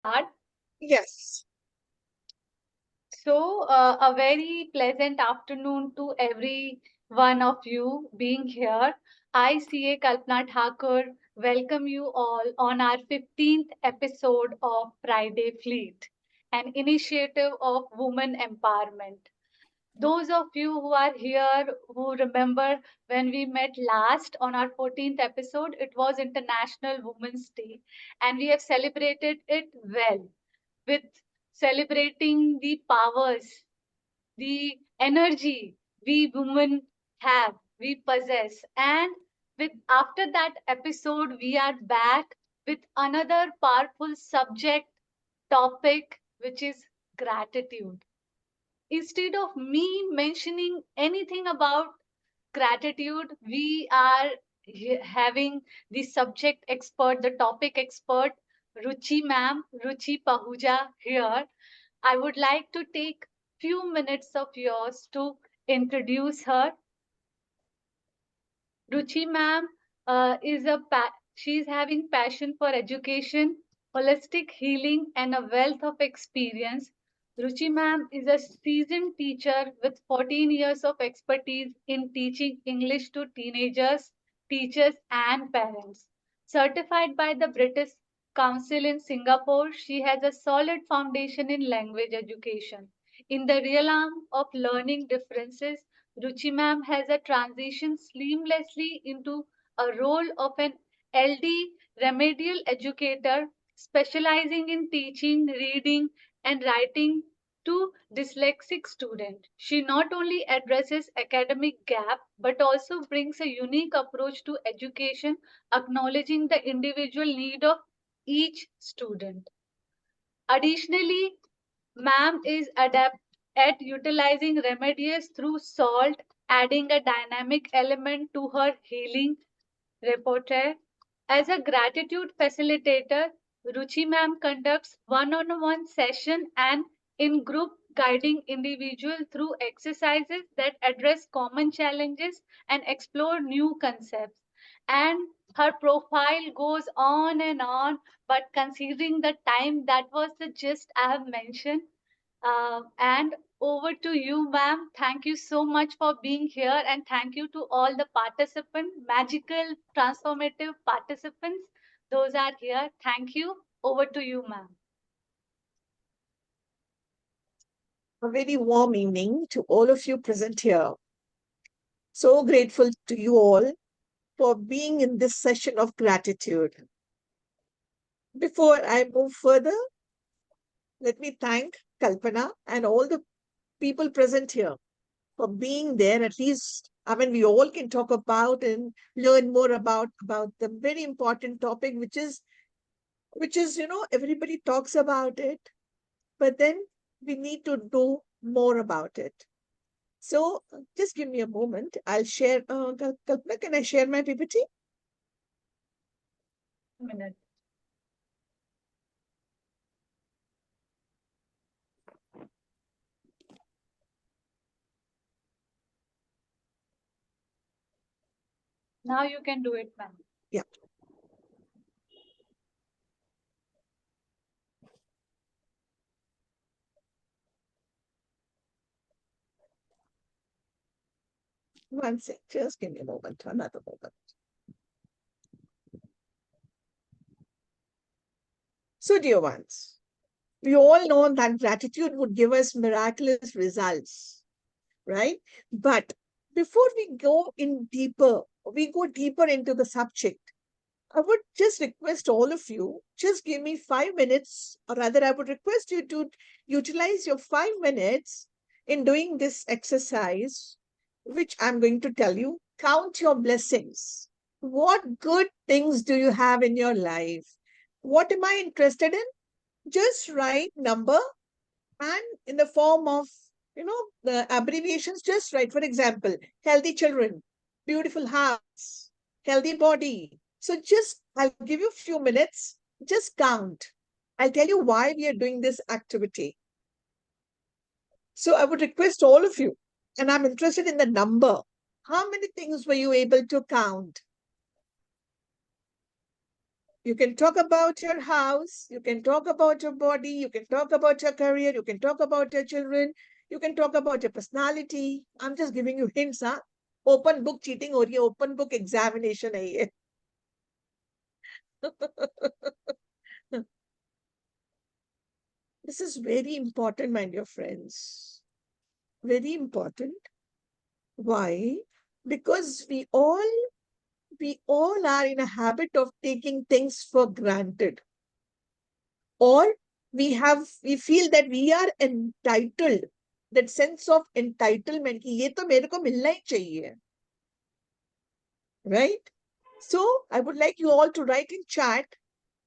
Start. Yes. So, a very pleasant afternoon to every one of you being here. I, CA Kalpana Thakur, welcome you all on our 15th episode of Friday Fleet, an initiative of women empowerment. Those of you who are here who remember when we met last on our 14th episode, it was International Women's Day, and we have celebrated it well with celebrating the powers, the energy we women have, we possess. And with after that episode, we are back with another powerful subject topic, which is gratitude. Instead of me mentioning anything about gratitude, we are having the subject expert, the topic expert, Ruchi ma'am, Ruchi Pahuja here. I would like to take few minutes of yours to introduce her. Ruchi ma'am she's having passion for education, holistic healing, and a wealth of experience. Ruchi ma'am is a seasoned teacher with 14 years of expertise in teaching English to teenagers, teachers, and parents. Certified by the British Council in Singapore, she has a solid foundation in language education. In the realm of learning differences, Ruchi ma'am has a transition seamlessly into a role of an LD remedial educator specializing in teaching, reading, and writing to dyslexic students. She not only addresses academic gap but also brings a unique approach to education, acknowledging the individual need of each student. Additionally, ma'am is adept at utilizing remedies through salt, adding a dynamic element to her healing repertoire. As a gratitude facilitator, Ruchi ma'am conducts one-on-one session and in-group guiding individuals through exercises that address common challenges and explore new concepts. And her profile goes on and on, but considering the time, that was the gist I have mentioned. And over to you, ma'am. Thank you so much for being here, and thank you to all the participants, magical, transformative participants. Those are here. Thank you. Over to you, ma'am. A very warm evening to all of you present here. So grateful to you all for being in this session of gratitude. Before I move further, let me thank Kalpana and all the people present here for being there. At least, I mean, we all can talk about and learn more about the very important topic, which is everybody talks about it, but then we need to know more about it. So just give me a moment. I'll share. Kalpana, can I share my PPT? Minute. Now you can do it, ma'am. Yeah. One sec. Just give me a moment. Another moment. So, dear ones, we all know that gratitude would give us miraculous results, right? But before we go deeper into the subject, I would just request all of you, just give me 5 minutes, or rather, I would request you to utilize your 5 minutes in doing this exercise, which I'm going to tell you. Count your blessings. What good things do you have in your life? What am I interested in? Just write number and in the form of, the abbreviations, just write, for example, healthy children, beautiful house, healthy body. So just, I'll give you a few minutes, just count. I'll tell you why we are doing this activity. So I would request all of you, and I'm interested in the number. How many things were you able to count? You can talk about your house, you can talk about your body, you can talk about your career, you can talk about your children, you can talk about your personality. I'm just giving you hints, huh? Open book cheating or ye open book examination hai ye. This is very important, my dear friends. Very important. Why? Because we all are in a habit of taking things for granted, or we feel that we are entitled, that sense of entitlement कि ये तो मेरे को मिलना ही चाहिए, right? So I would like you all to write in chat.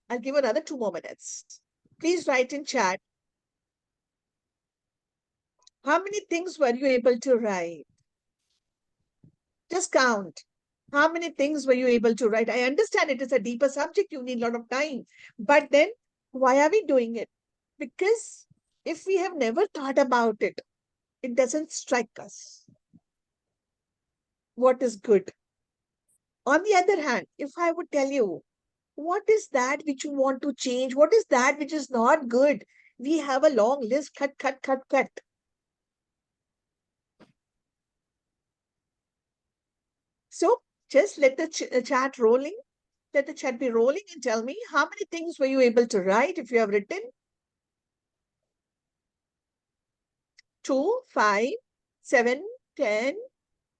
I'll give another 2 more minutes. Please write in chat, how many things were you able to write? Just count. How many things were you able to write? I understand it is a deeper subject, you need a lot of time, but then why are we doing it? Because if we have never thought about it, it doesn't strike us what is good. On the other hand, if I would tell you, what is that which you want to change? What is that which is not good? We have a long list, cut, cut, cut, cut. So just let the chat rolling, let the chat be rolling and tell me how many things were you able to write if you have written? 2, 5, 7, 10.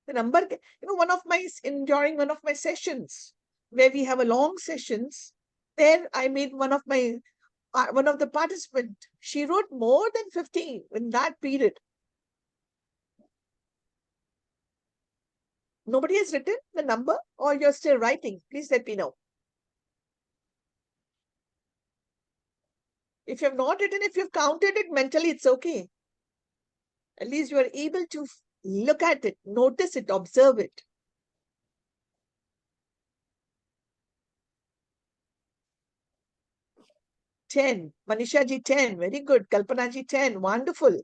The number, one of my, during one of my sessions, where we have a long sessions, there I made one of the participants, she wrote more than 15 in that period. Nobody has written the number, or you're still writing? Please let me know. If you have not written, if you've counted it mentally, it's okay. At least you are able to look at it, notice it, observe it. 10. Manisha ji, 10. Very good. Kalpana ji, 10. Wonderful.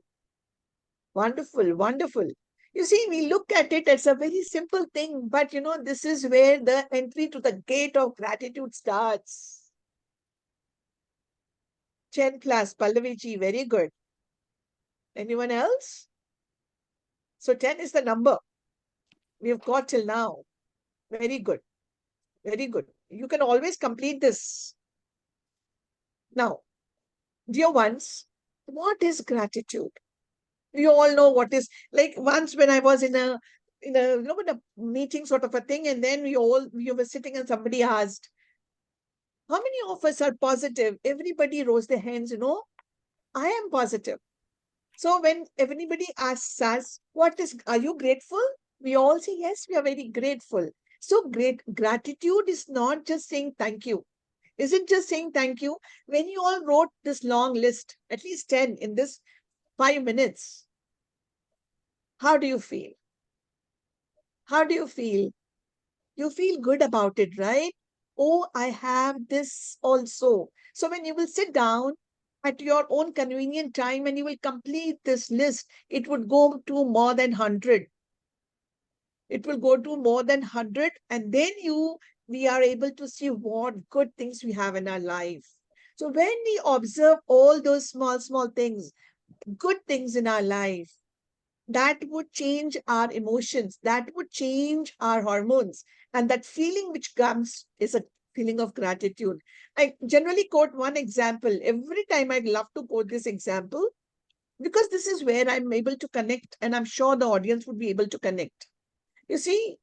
Wonderful. Wonderful. You see, we look at it as a very simple thing, but this is where the entry to the gate of gratitude starts. 10 plus. Pallavi ji, very good. Anyone else? So 10 is the number we've got till now. Very good. Very good. You can always complete this. Now, dear ones, what is gratitude? We all know what is, like, once when I was in a in a meeting sort of a thing, and then we were sitting and somebody asked, how many of us are positive? Everybody rose their hands, I am positive. So when everybody asks us, are you grateful? We all say, yes, we are very grateful. So gratitude is not just saying thank you. Isn't just saying thank you. When you all wrote this long list, at least 10 in this 5 minutes, how do you feel? How do you feel? You feel good about it, right? Oh, I have this also. So when you will sit down at your own convenient time and you will complete this list, it would go to more than 100. It will go to more than 100. And then we are able to see what good things we have in our life. So when we observe all those small, small things, good things in our life, that would change our emotions, that would change our hormones. And that feeling which comes is a feeling of gratitude. I generally quote one example. Every time I love to quote this example because this is where I'm able to connect, and I'm sure the audience would be able to connect. You see,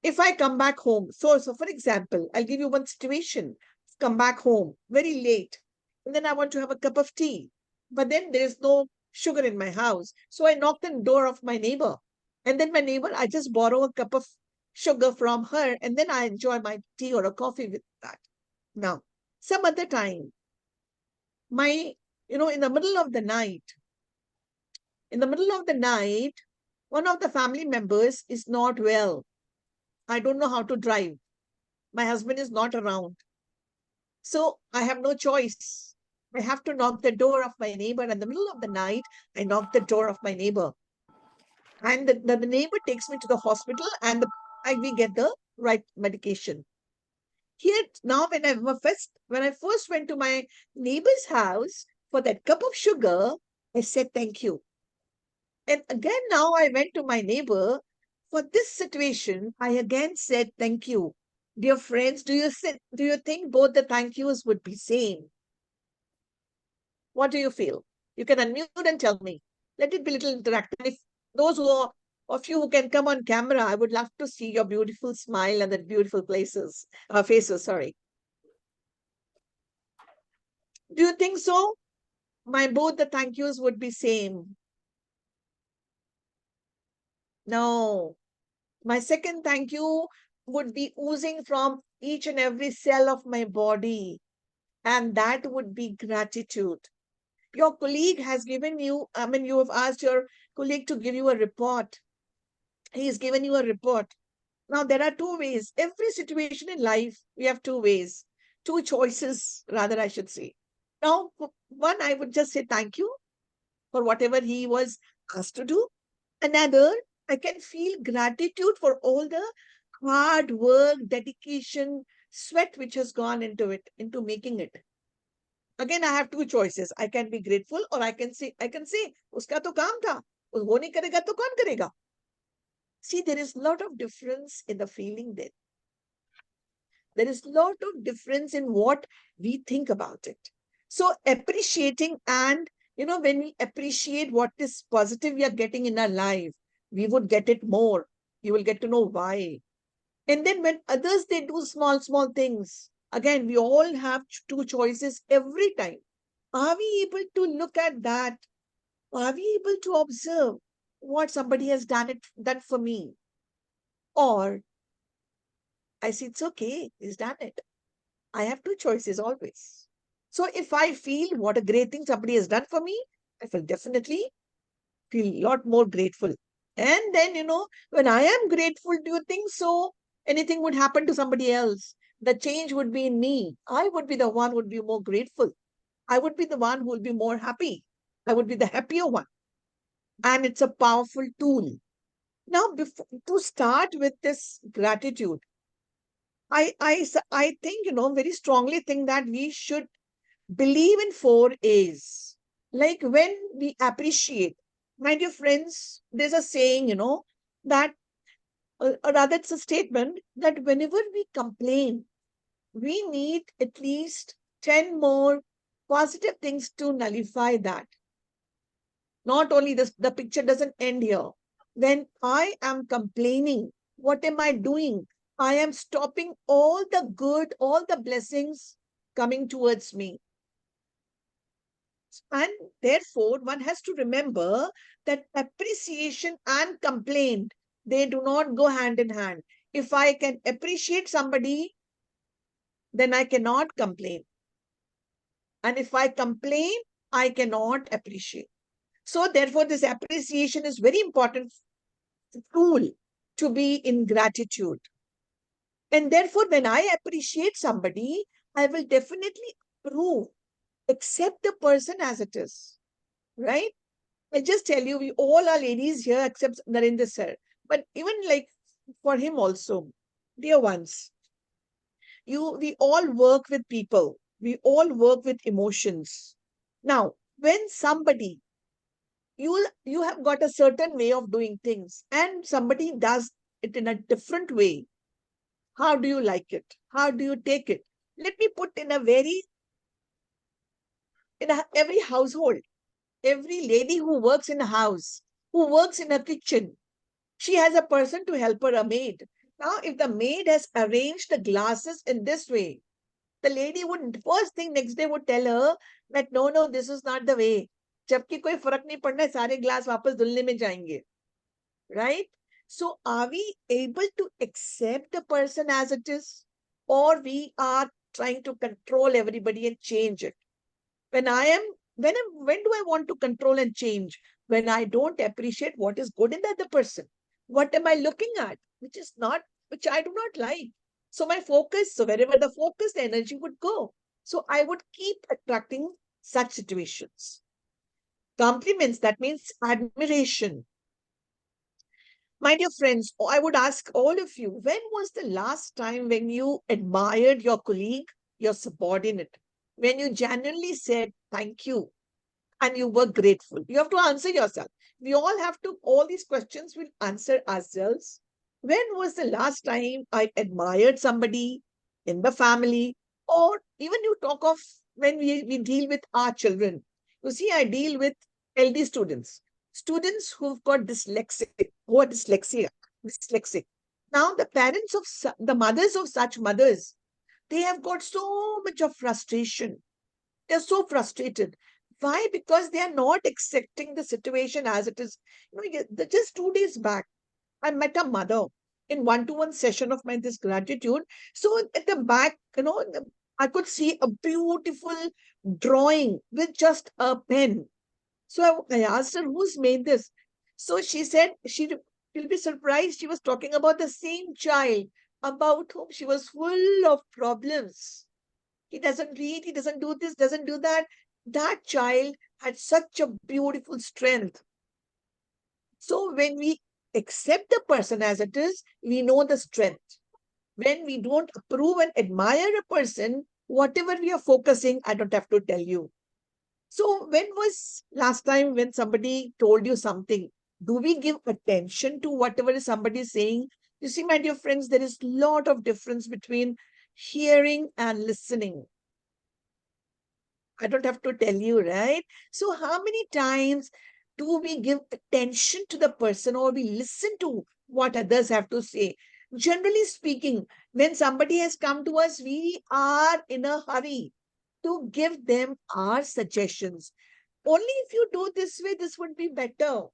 if I come back home, so for example, I'll give you one situation. Come back home very late, and then I want to have a cup of tea, but then there's no sugar in my house. So I knock the door of my neighbor, and then my neighbor, I just borrow a cup of sugar from her, and then I enjoy my tea or a coffee with that. Now, some other time, my, in the middle of the night, one of the family members is not well. I don't know how to drive. My husband is not around. So I have no choice. I have to knock the door of my neighbor. In the middle of the night, I knock the door of my neighbor. And the neighbor takes me to the hospital, and we get the right medication. Here now, when I first went to my neighbor's house for that cup of sugar, I said thank you. And again, now I went to my neighbor for this situation. I again said thank you. Dear friends, do you think both the thank yous would be same? What do you feel? You can unmute and tell me. Let it be a little interactive. And if those who are of you who can come on camera, I would love to see your beautiful smile and the beautiful faces. Sorry. Do you think so? My both the thank yous would be same. No. My second thank you would be oozing from each and every cell of my body, and that would be gratitude. Your colleague has given you, I mean, you have asked your colleague to give you a report. He's given you a report. Now, there are two ways. Every situation in life, we have two ways, two choices, rather, I should say. Now, one, I would just say thank you for whatever he was asked to do. Another, I can feel gratitude for all the hard work, dedication, sweat which has gone into it, into making it. Again, I have two choices. I can be grateful or I can say, uska to kaam tha. वो नहीं करेगा तो कौन करेगा? See, there is a lot of difference in the feeling there. There is a lot of difference in what we think about it. So appreciating and, when we appreciate what is positive we are getting in our life, we would get it more. You will get to know why. And then when others, they do small, small things, again, we all have two choices every time. Are we able to look at that? Are we able to observe what somebody has done for me? Or I see it's okay, he's done it. I have two choices always. So if I feel what a great thing somebody has done for me, I will definitely feel a lot more grateful. And then, when I am grateful, do you think so? Anything would happen to somebody else. The change would be in me. I would be the one who would be more grateful. I would be the one who will be more happy. I would be the happier one. And it's a powerful tool. Now, to start with this gratitude, I think, very strongly think that we should believe in four A's. Like when we appreciate, my dear friends, there's a saying, that, or rather, it's a statement that whenever we complain, we need at least 10 more positive things to nullify that. Not only this, the picture doesn't end here. When I am complaining, what am I doing? I am stopping all the good, all the blessings coming towards me. And therefore, one has to remember that appreciation and complaint, they do not go hand in hand. If I can appreciate somebody, then I cannot complain. And if I complain, I cannot appreciate. So therefore, this appreciation is very important tool to be in gratitude. And therefore, when I appreciate somebody, I will definitely approve, accept the person as it is. Right? I just tell you, we all are ladies here except Narendra sir. But even like for him also, dear ones, we all work with people. We all work with emotions. Now, when somebody, you have got a certain way of doing things and somebody does it in a different way, how do you like it? How do you take it? Let me put every household, every lady who works in a house, who works in a kitchen, she has a person to help her, a maid. Now, if the maid has arranged the glasses in this way, the lady would, first thing next day would tell her that no, no, this is not the way. जबकि कोई फर्क नहीं पड़ना है, सारे glass वापस धुलने में जाएंगे. Right? So, are we able to accept the person as it is? Or we are trying to control everybody and change it? When do I want to control and change? When I don't appreciate what is good in the other person. What am I looking at? Which I do not like. So my focus, so wherever the focus, the energy would go. So I would keep attracting such situations. Compliments, that means admiration. My dear friends, I would ask all of you, when was the last time when you admired your colleague, your subordinate, when you genuinely said thank you and you were grateful? You have to answer yourself. We all have to, all these questions will answer ourselves. When was the last time I admired somebody in the family? Or even you talk of when we deal with our children. You see, I deal with LD students, students who've got who are dyslexic. Now, the parents of the mothers of such mothers, they have got so much of frustration. They're so frustrated. Why? Because they are not accepting the situation as it is. Just 2 days back, I met a mother in one-to-one session of my this gratitude. So at the back, I could see a beautiful drawing with just a pen. So I asked her, who's made this? So she said she'll be surprised. She was talking about the same child about whom she was full of problems. He doesn't read, he doesn't do this, doesn't do that. That child had such a beautiful strength. So when we accept the person as it is, we know the strength. When we don't approve and admire a person, whatever we are focusing, I don't have to tell you. So when was last time when somebody told you something? Do we give attention to whatever somebody is saying? You see, my dear friends, there is a lot of difference between hearing and listening. I don't have to tell you, right? So, how many times do we give attention to the person or we listen to what others have to say? Generally speaking, when somebody has come to us, we are in a hurry to give them our suggestions. Only if you do this way, this would be better.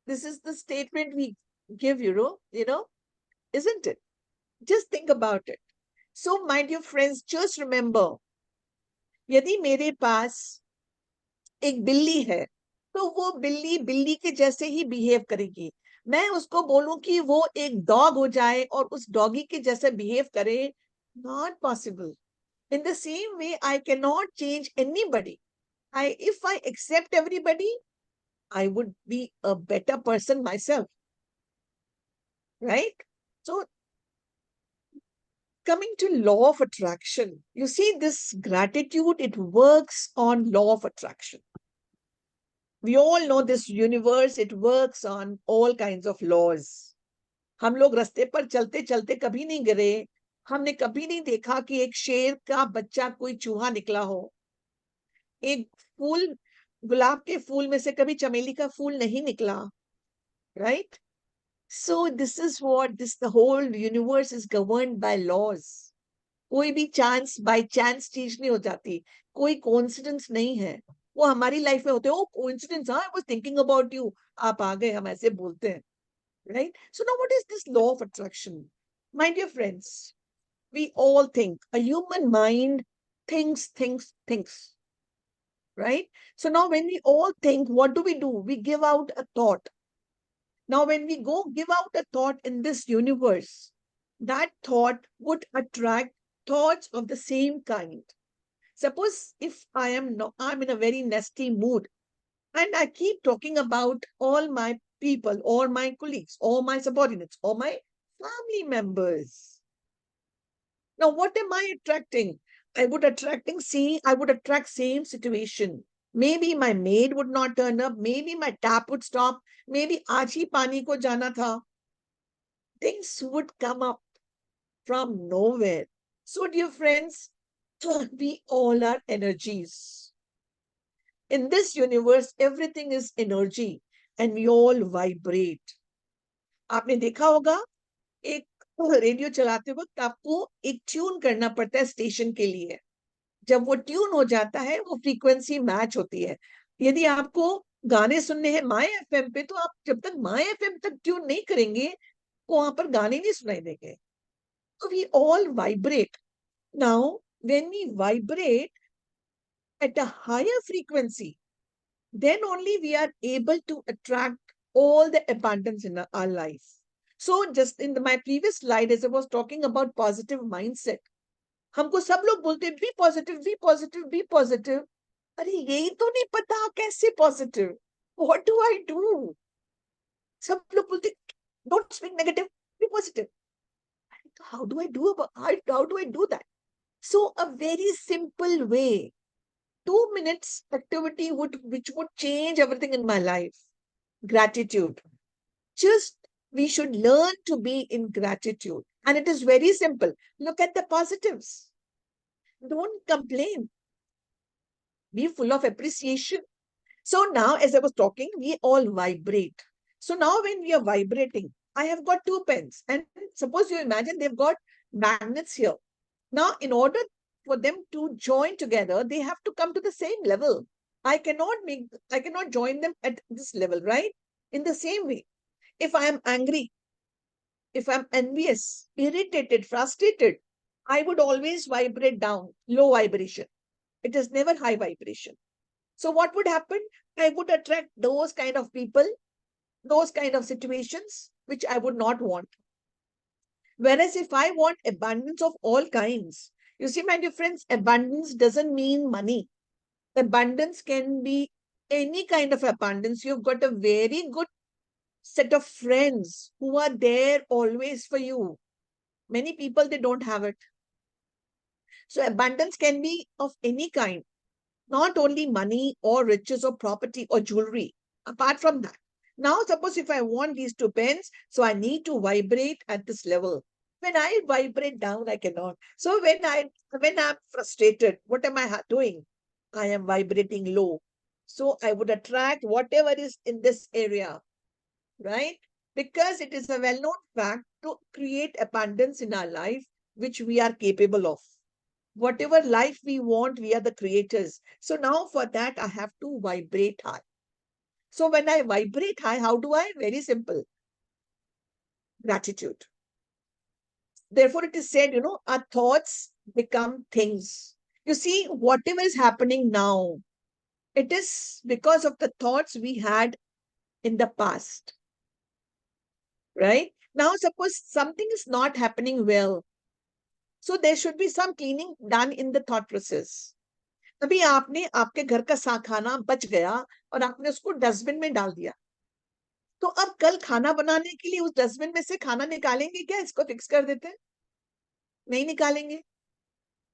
This is the statement we give, isn't it? Just think about it. So, my dear friends, just remember, यदि मेरे पास एक बिल्ली है, तो वो बिल्ली बिल्ली के जैसे ही बिहेव करेगी। मैं उसको बोलूं कि वो एक डॉग हो जाए और उस डॉगी के जैसे बिहेव करे, not possible. In the same way I can not change anybody. I if I accept everybody, I would be a better person myself, right? So coming to law of attraction, you see this gratitude, it works on law of attraction. We all know this universe, it works on all kinds of laws. हम लोग रास्ते पर चलते चलते कभी नहीं गिरे, हमने कभी नहीं देखा कि एक शेर का बच्चा कोई चूहा निकला हो, एक फूल गुलाब के फूल में से कभी चमेली का फूल नहीं निकला, right? So this is what this the whole universe is governed by laws. कोई भी चांस बाय चांस चीज नहीं हो जाती, कोई कोइंसिडेंस नहीं है, वो हमारी लाइफ में होते हैं। ओ कोइंसिडेंस, हाँ, I was thinking about you, आप आ गए, हम ऐसे बोलते हैं, right? So now what is this law of attraction? My dear friends, we all think, a human mind thinks, right? So now when we all think, what do? We give out a thought. Now when we go give out a thought in this universe, that thought would attract thoughts of the same kind. Suppose if I'm in a very nasty mood and I keep talking about all my people or my colleagues or my subordinates or my family members. Now, what am I attracting? I would attract same situation. Maybe my maid would not turn up. Maybe my tap would stop. Maybe आज ही पानी को जाना था. Things would come up from nowhere. So, dear friends, we all are energies. In this universe, everything is energy and we all vibrate. आपने देखा होगा, एक radio चलाते वक्त आपको एक ट्यून करना पड़ता है स्टेशन के लिए। जब वो ट्यून हो जाता है, वो फ्रीक्वेंसी मैच होती है। यदि आपको गाने सुनने हैं माय एफएम पे, तो आप जब तक माय एफएम तक ट्यून नहीं करेंगे, वहां पर गाने नहीं सुनाई देंगे। So we all vibrate. Now, when we vibrate at a higher frequency, then only we are able to attract all the abundance in our life. So, just in my previous slide, as I was talking about positive mindset, हमको सब लोग बोलते हैं, be positive, be positive, be positive. अरे यही तो नहीं पता कैसे positive? What do I do? सब लोग बोलते Don't speak negative, be positive. How do I do that? So a very simple way, 2 minutes activity which would change everything in my life. Gratitude. Just we should learn to be in gratitude. And it is very simple. Look at the positives. Don't complain. Be full of appreciation. So now, as I was talking, we all vibrate. So now, when we are vibrating, I have got two pens, and suppose you imagine they've got magnets here. Now, in order for them to join together, they have to come to the same level. I cannot join them at this level, right? In the same way, if I am angry, if I'm envious, irritated, frustrated, I would always vibrate down, low vibration. It is never high vibration. So what would happen? I would attract those kind of people, those kind of situations which I would not want. Whereas if I want abundance of all kinds, you see, my dear friends, abundance doesn't mean money. Abundance can be any kind of abundance. You've got a very good set of friends who are there always for you. Many people, they don't have it. So abundance can be of any kind, not only money or riches or property or jewelry. Apart from that, now suppose if I want these two pens, so I need to vibrate at this level. When I vibrate down, I cannot. So when I'm frustrated, what am I doing? I am vibrating low. So I would attract whatever is in this area, right? Because it is a well-known fact to create abundance in our life, which we are capable of. Whatever life we want, we are the creators. So now for that, I have to vibrate high. So when I vibrate high, how do I? Very simple. Gratitude. Therefore, it is said, our thoughts become things. You see, whatever is happening now, it is because of the thoughts we had in the past, right? Now, suppose something is not happening well. So there should be some cleaning done in the thought process. अभी आपने आपके घर का खाना बच गया और आपने उसको डस्टबिन में डाल दिया, तो अब कल खाना बनाने के लिए उस डस्टबिन में से खाना निकालेंगे क्या? इसको फिक्स कर देते हैं, नहीं निकालेंगे।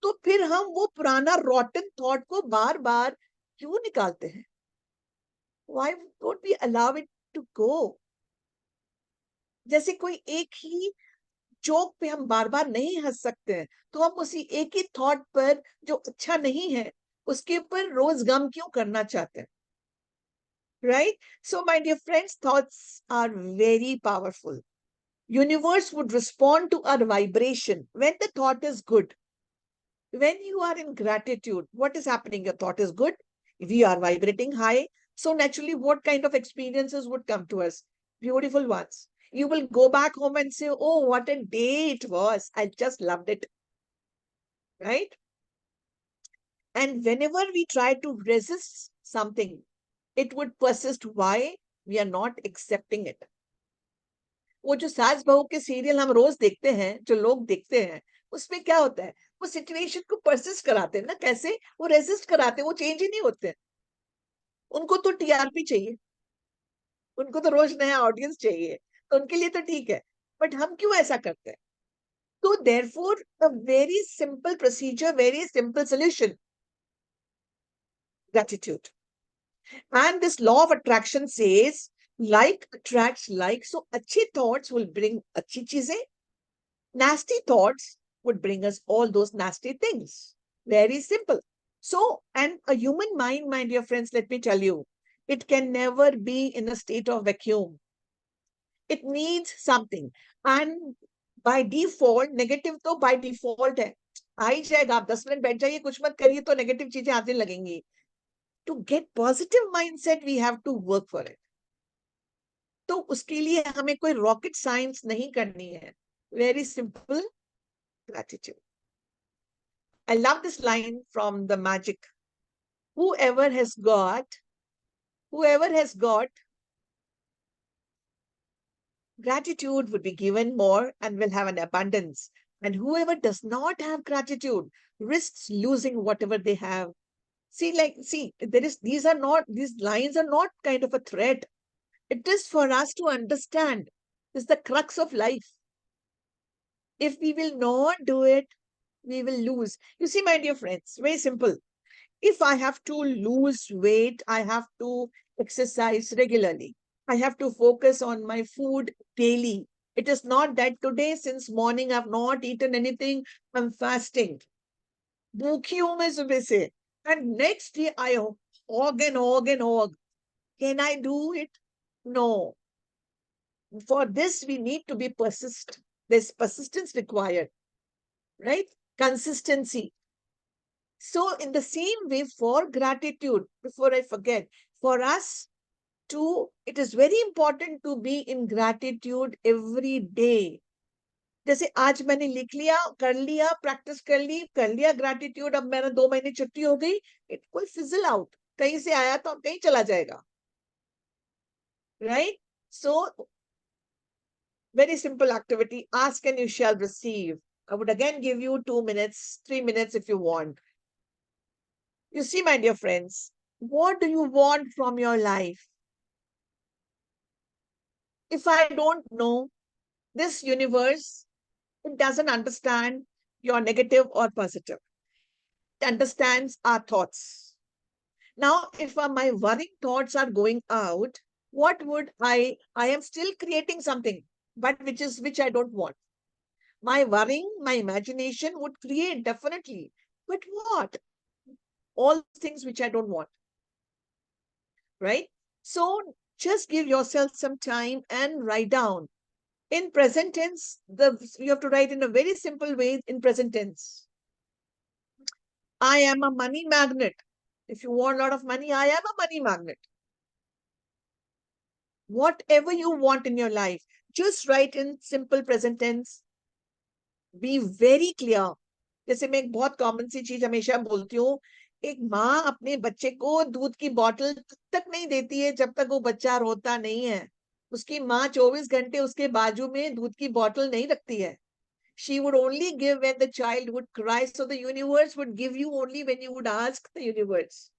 तो फिर हम वो पुराना रॉटन थॉट को बार बार क्यों निकालते हैं? Why don't we allow it to go? जैसे कोई एक ही जोक पे हम बार बार नहीं हंस सकते हैं, तो हम उसी एक ही थॉट पर जो अच्छा नहीं है उसके ऊपर रोज गम क्यों करना चाहते हैं? Right? So, my dear friends, thoughts are very powerful. Universe would respond to our vibration when the thought is good. When you are in gratitude, what is happening? Your thought is good. We are vibrating high. So naturally, what kind of experiences would come to us? Beautiful ones. You will go back home and say, oh, what a day it was. I just loved it. Right? And whenever we try to resist something, it would persist. Why? We are not accepting it. वो जो सास बहू के serial हम रोज देखते हैं, जो लोग देखते हैं, उसमें क्या होता है? वो सिचुएशन को परसिस्ट कराते हैं ना, कैसे? वो रेजिस्ट कराते हैं, वो चेंज ही नहीं होते। उनको तो टीआरपी चाहिए, उनको तो रोज नया ऑडियंस चाहिए, तो उनके लिए तो ठीक है, बट हम क्यों ऐसा करते हैं? तो therefore a very simple procedure, very simple solution, gratitude. And this law of attraction says like attracts like. So अच्छे thoughts will bring अच्छी चीजें, nasty thoughts would bring us all those nasty things. Very simple. So, and a human mind, my dear friends, let me tell you, it can never be in a state of vacuum. It needs something. And by default, negative तो by default है. आ ही जाएगा, आप 10 minute बैठ जाइए, कुछ मत करिए तो नेगेटिव चीजें आने लगेंगी. To get positive mindset, we have to work for it. तो उसके लिए हमें कोई रॉकेट साइंस नहीं करनी है. Very simple, gratitude. I love this line from the magic. Whoever has got, whoever has got gratitude would be given more and will have an abundance. And whoever does not have gratitude risks losing whatever they have. See, these lines are not kind of a threat. It is for us to understand It's the crux of life. If we will not do it, we will lose. You see, my dear friends, very simple. If I have to lose weight, I have to exercise regularly. I have to focus on my food daily. It is not that today, since morning, I've not eaten anything, I'm fasting. भूखी हूं मैं सुबह से. And next day, I hog and hog and hog. Can I do it? No. For this, we need to be persist. There's persistence required, right? Consistency. So, in the same way, for gratitude, before I forget, for us to, it is very important to be in gratitude every day. जैसे आज मैंने लिख लिया, कर लिया, practice कर लिया gratitude, अब मेरा 2 महीने छुट्टी हो गई, इट विल फिजल आउट. कहीं से आया तो कहीं चला जाएगा, right? So very simple activity, ask and you shall receive. I would again give you 2 minutes, 3 minutes if you want. You see, my dear friends, what do you want from your life? If I don't know, this universe, it doesn't understand your negative or positive. It understands our thoughts. Now, if my worrying thoughts are going out, what would I am still creating something, but which I don't want. My worrying, my imagination would create definitely. But what? All those things which I don't want, right? So just give yourself some time and write down. In present tense, you have to write in a very simple way in present tense. I am a money magnet. If you want a lot of money, I am a money magnet. Whatever you want in your life, just write in simple present tense. Be very clear. जैसे मैं एक बहुत common सी चीज हमेशा बोलती हूँ, एक माँ अपने बच्चे को दूध की बोतल तक नहीं देती है जब तक वो बच्चा रोता नहीं है. उसकी माँ 24 घंटे उसके बाजू में दूध की बोतल नहीं रखती है. She would only give when the child would cry, so the universe would give you only when you would ask the universe.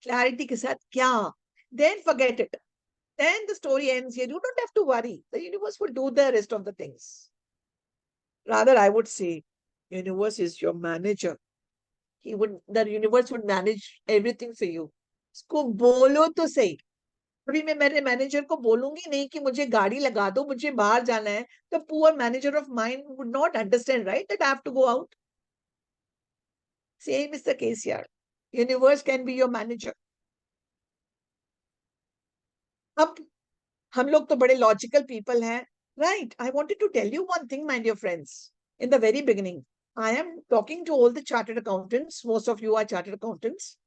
Clarity के साथ क्या? Then forget it. Then the story ends here. You don't have to worry. The universe will do the rest of the things. Rather, I would say, universe is your manager. The universe would manage everything for you. उसको बोलो तो सही. अभी मैं मेरे manager को बोलूंगी नहीं कि मुझे गाड़ी लगा दो, मुझे बाहर जाना है. The poor manager of mine would not understand, right, that I have to go out. Same is the case here. Universe can be your manager. अब हम लोग तो बड़े लॉजिकल पीपल हैं, right? I wanted to tell you one thing, my dear friends. In the very beginning, I am talking to all the chartered accountants. Most of you are chartered accountants.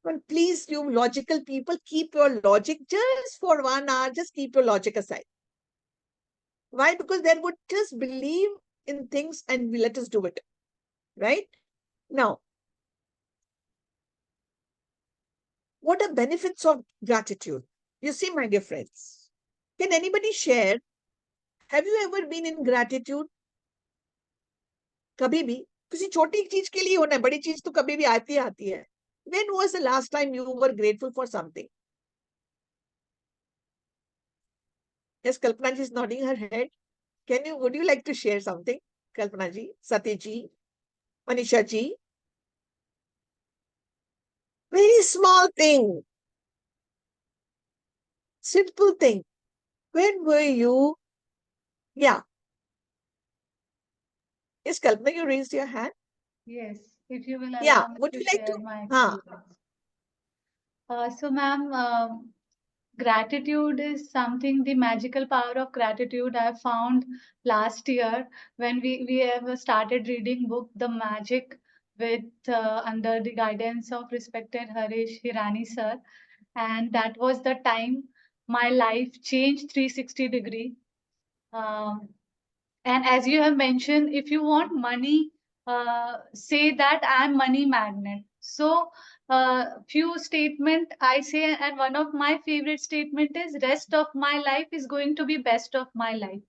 But please, you logical people, keep your logic just for 1 hour. Just keep your logic aside. Why? Because they would just believe in things and we let us do it. Right? Now, what are benefits of gratitude? You see, my dear friends, can anybody share? Have you ever been in gratitude? कभी भी किसी छोटी चीज के लिए होना है, बड़ी चीज तो कभी भी आती है. When was the last time you were grateful for something? Yes, Kalpana ji is nodding her head. Would you like to share something? Kalpana ji, Sati ji, Manisha ji. Very small thing. Simple thing. When were you? Yeah. Yes, Kalpana, you raised your hand. Yes, if you will Yeah. allow me Would to you like share to? my Huh. experience. So, ma'am, gratitude is something, the magical power of gratitude I found last year when we have started reading book The Magic with under the guidance of respected Harish Hirani sir. And that was the time my life changed 360-degree. Um, and as you have mentioned, if you want money, say that I'm money magnet. So, few statement I say, and one of my favorite statement is rest of my life is going to be best of my life.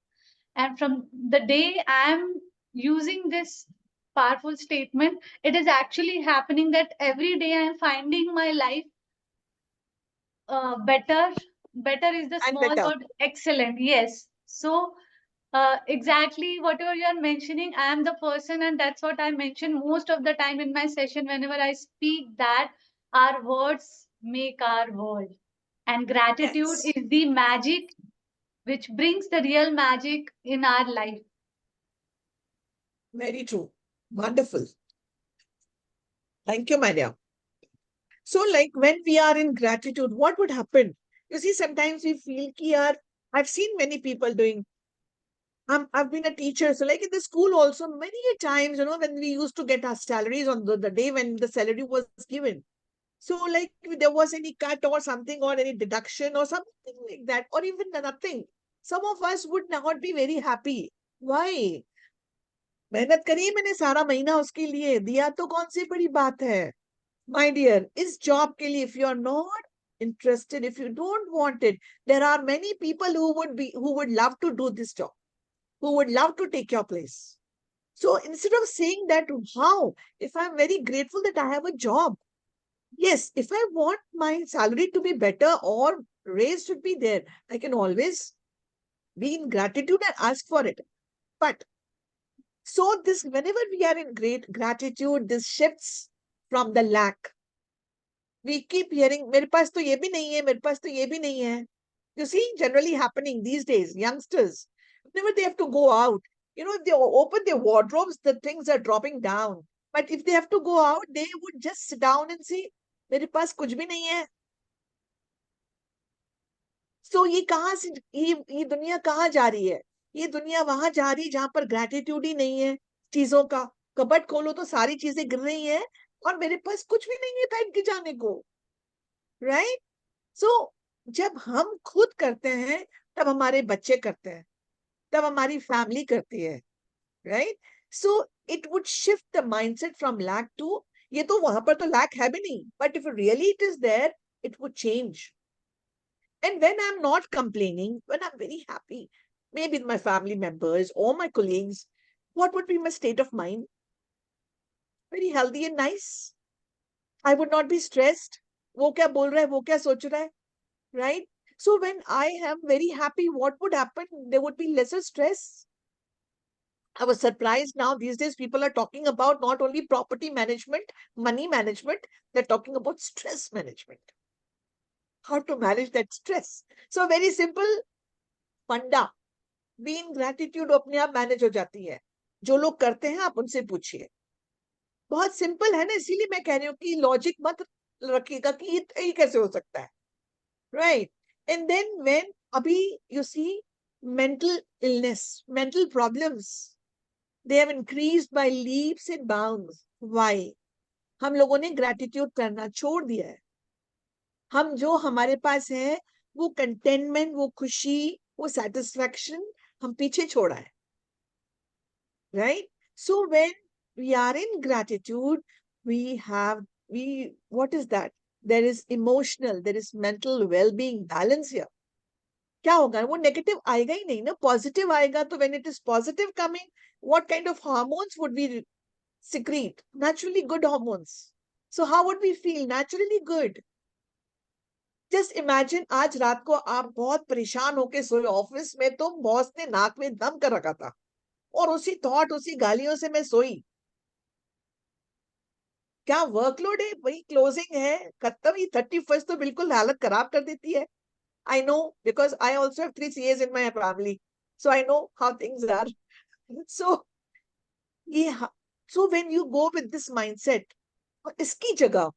And from the day I'm using this powerful statement, it is actually happening that every day I'm finding my life better better is the And small better. word excellent. Yes. So exactly whatever you are mentioning, I am the person, and that's what I mention most of the time in my session whenever I speak, that our words make our world. And gratitude Yes. is the magic which brings the real magic in our life. Very true. Wonderful. Thank you, my dear. So, like when we are in gratitude, what would happen? You see, sometimes we feel ki yaar, I've seen many people doing. I've been a teacher, so like in the school also, many a times, when we used to get our salaries on the day when the salary was given. So, like if there was any cut or something, or any deduction or something like that, or even nothing, some of us would not be very happy. Why? मेहनत करी मैंने सारा महीना उसके लिए दिया तो कौन सी बड़ी बात है my dear इस job के लिए if you are not interested, if you don't want it, there are many people who would love to do this job, who would love to take your place. So instead of saying that, how, if I'm very grateful that I have a job, yes, if I want my salary to be better or raise should be there, I can always be in gratitude and ask for it. But so this, whenever we are in great gratitude, this shifts from the lack. We keep hearing, मेरे पास तो ये भी नहीं है, मेरे पास तो ये भी नहीं है. You see, generally happening these days, youngsters, whenever they have to go out, if they open their wardrobes, the things are dropping down. But if they have to go out, they would just sit down and say, मेरे पास कुछ भी नहीं है. So ये कहाँ से, ये दुनिया कहाँ जा रही है? ये दुनिया वहां जा रही है जहां पर ग्रेटिट्यूड ही नहीं है चीजों का. कबट खोलो तो सारी चीजें गिर रही हैं और मेरे पास कुछ भी नहीं है फेंक के जाने को. राइट. सो जब हम खुद करते हैं, तब हमारे बच्चे करते हैं, तब हमारी फैमिली करती है. Right. So it would shift the mindset from lack to, ये तो वहां पर तो लैक है भी नहीं, but if really it is there, it would change. And when I'm not complaining, when I'm very happy, maybe with my family members or my colleagues, what would be my state of mind? Very healthy and nice. I would not be stressed. वो क्या बोल रहा है, वो क्या सोच रहा है, right? So when I am very happy, what would happen? There would be lesser stress. I was surprised now these days people are talking about not only property management, money management, they're talking about stress management. How to manage that stress. So very simple funda. Be in gratitude अपने आप manage हो जाती है. जो लोग करते हैं आप उनसे पूछिए. बहुत सिंपल है ना, इसीलिए मैं कह रही हूँ कि लॉजिक मत रखिएगा कि ये कैसे हो सकता है. राइट. एंड देन व्हेन अभी you see mental illness, mental problems, they have increased by leaps and bounds. Why? हम लोगों ने ग्रेटिट्यूड करना छोड़ दिया है. हम जो हमारे पास है वो कंटेनमेंट, वो खुशी, वो सेटिस्फैक्शन हम पीछे छोड़ा है. Right. So when we are in gratitude, we what is that? There is emotional, there is mental well-being balance here. क्या होगा? वो negative आएगा ही नहीं ना, positive आएगा. तो when it is positive coming, what kind of hormones would we secrete? Naturally good hormones. So how would we feel? Naturally good. Just imagine आज रात को आप बहुत परेशान होके सोए ऑफिस में, तो बॉस ने नाक में दम कर रखा था और उसी थॉट, उसी गालियों से मैं सोई. क्या वर्कलोड है, वही क्लोजिंग है, खत्म ही. 31st तो बिल्कुल हालत खराब कर देती है. I know, because I also have 3 CAs in my family, so I know how things are. So ये, so when you go with this mindset, इसकी जगह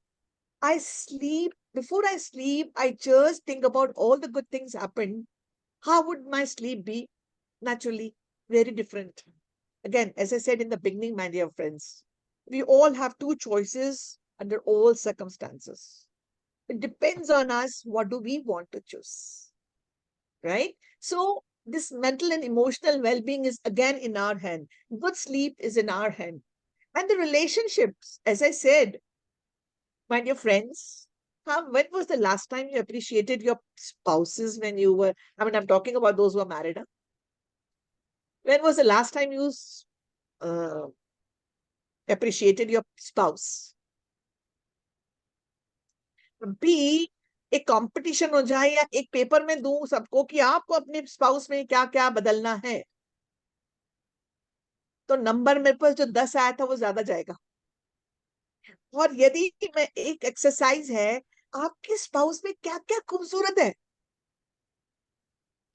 I sleep, before I sleep I just think about all the good things happened. How would my sleep be? Naturally very different. Again, as I said in the beginning, my dear friends, we all have two choices under all circumstances. It depends on us, what do we want to choose, right? So this mental and emotional well-being is again in our hand. Good sleep is in our hand. And the relationships, as I said, my dear friends, when was the last time you appreciated your spouses when you were, I mean, I'm talking about those who are married. Huh? When was the last time you uh, appreciated your spouse? B, एक competition हो जाए या एक paper में दूं सबको कि आपको अपने स्पाउस में क्या क्या बदलना है, तो नंबर मेरे पास जो 10 आया था वो ज्यादा जाएगा। और यदि मैं एक एक्सरसाइज है, आपके स्पाउस में क्या क्या खूबसूरत है,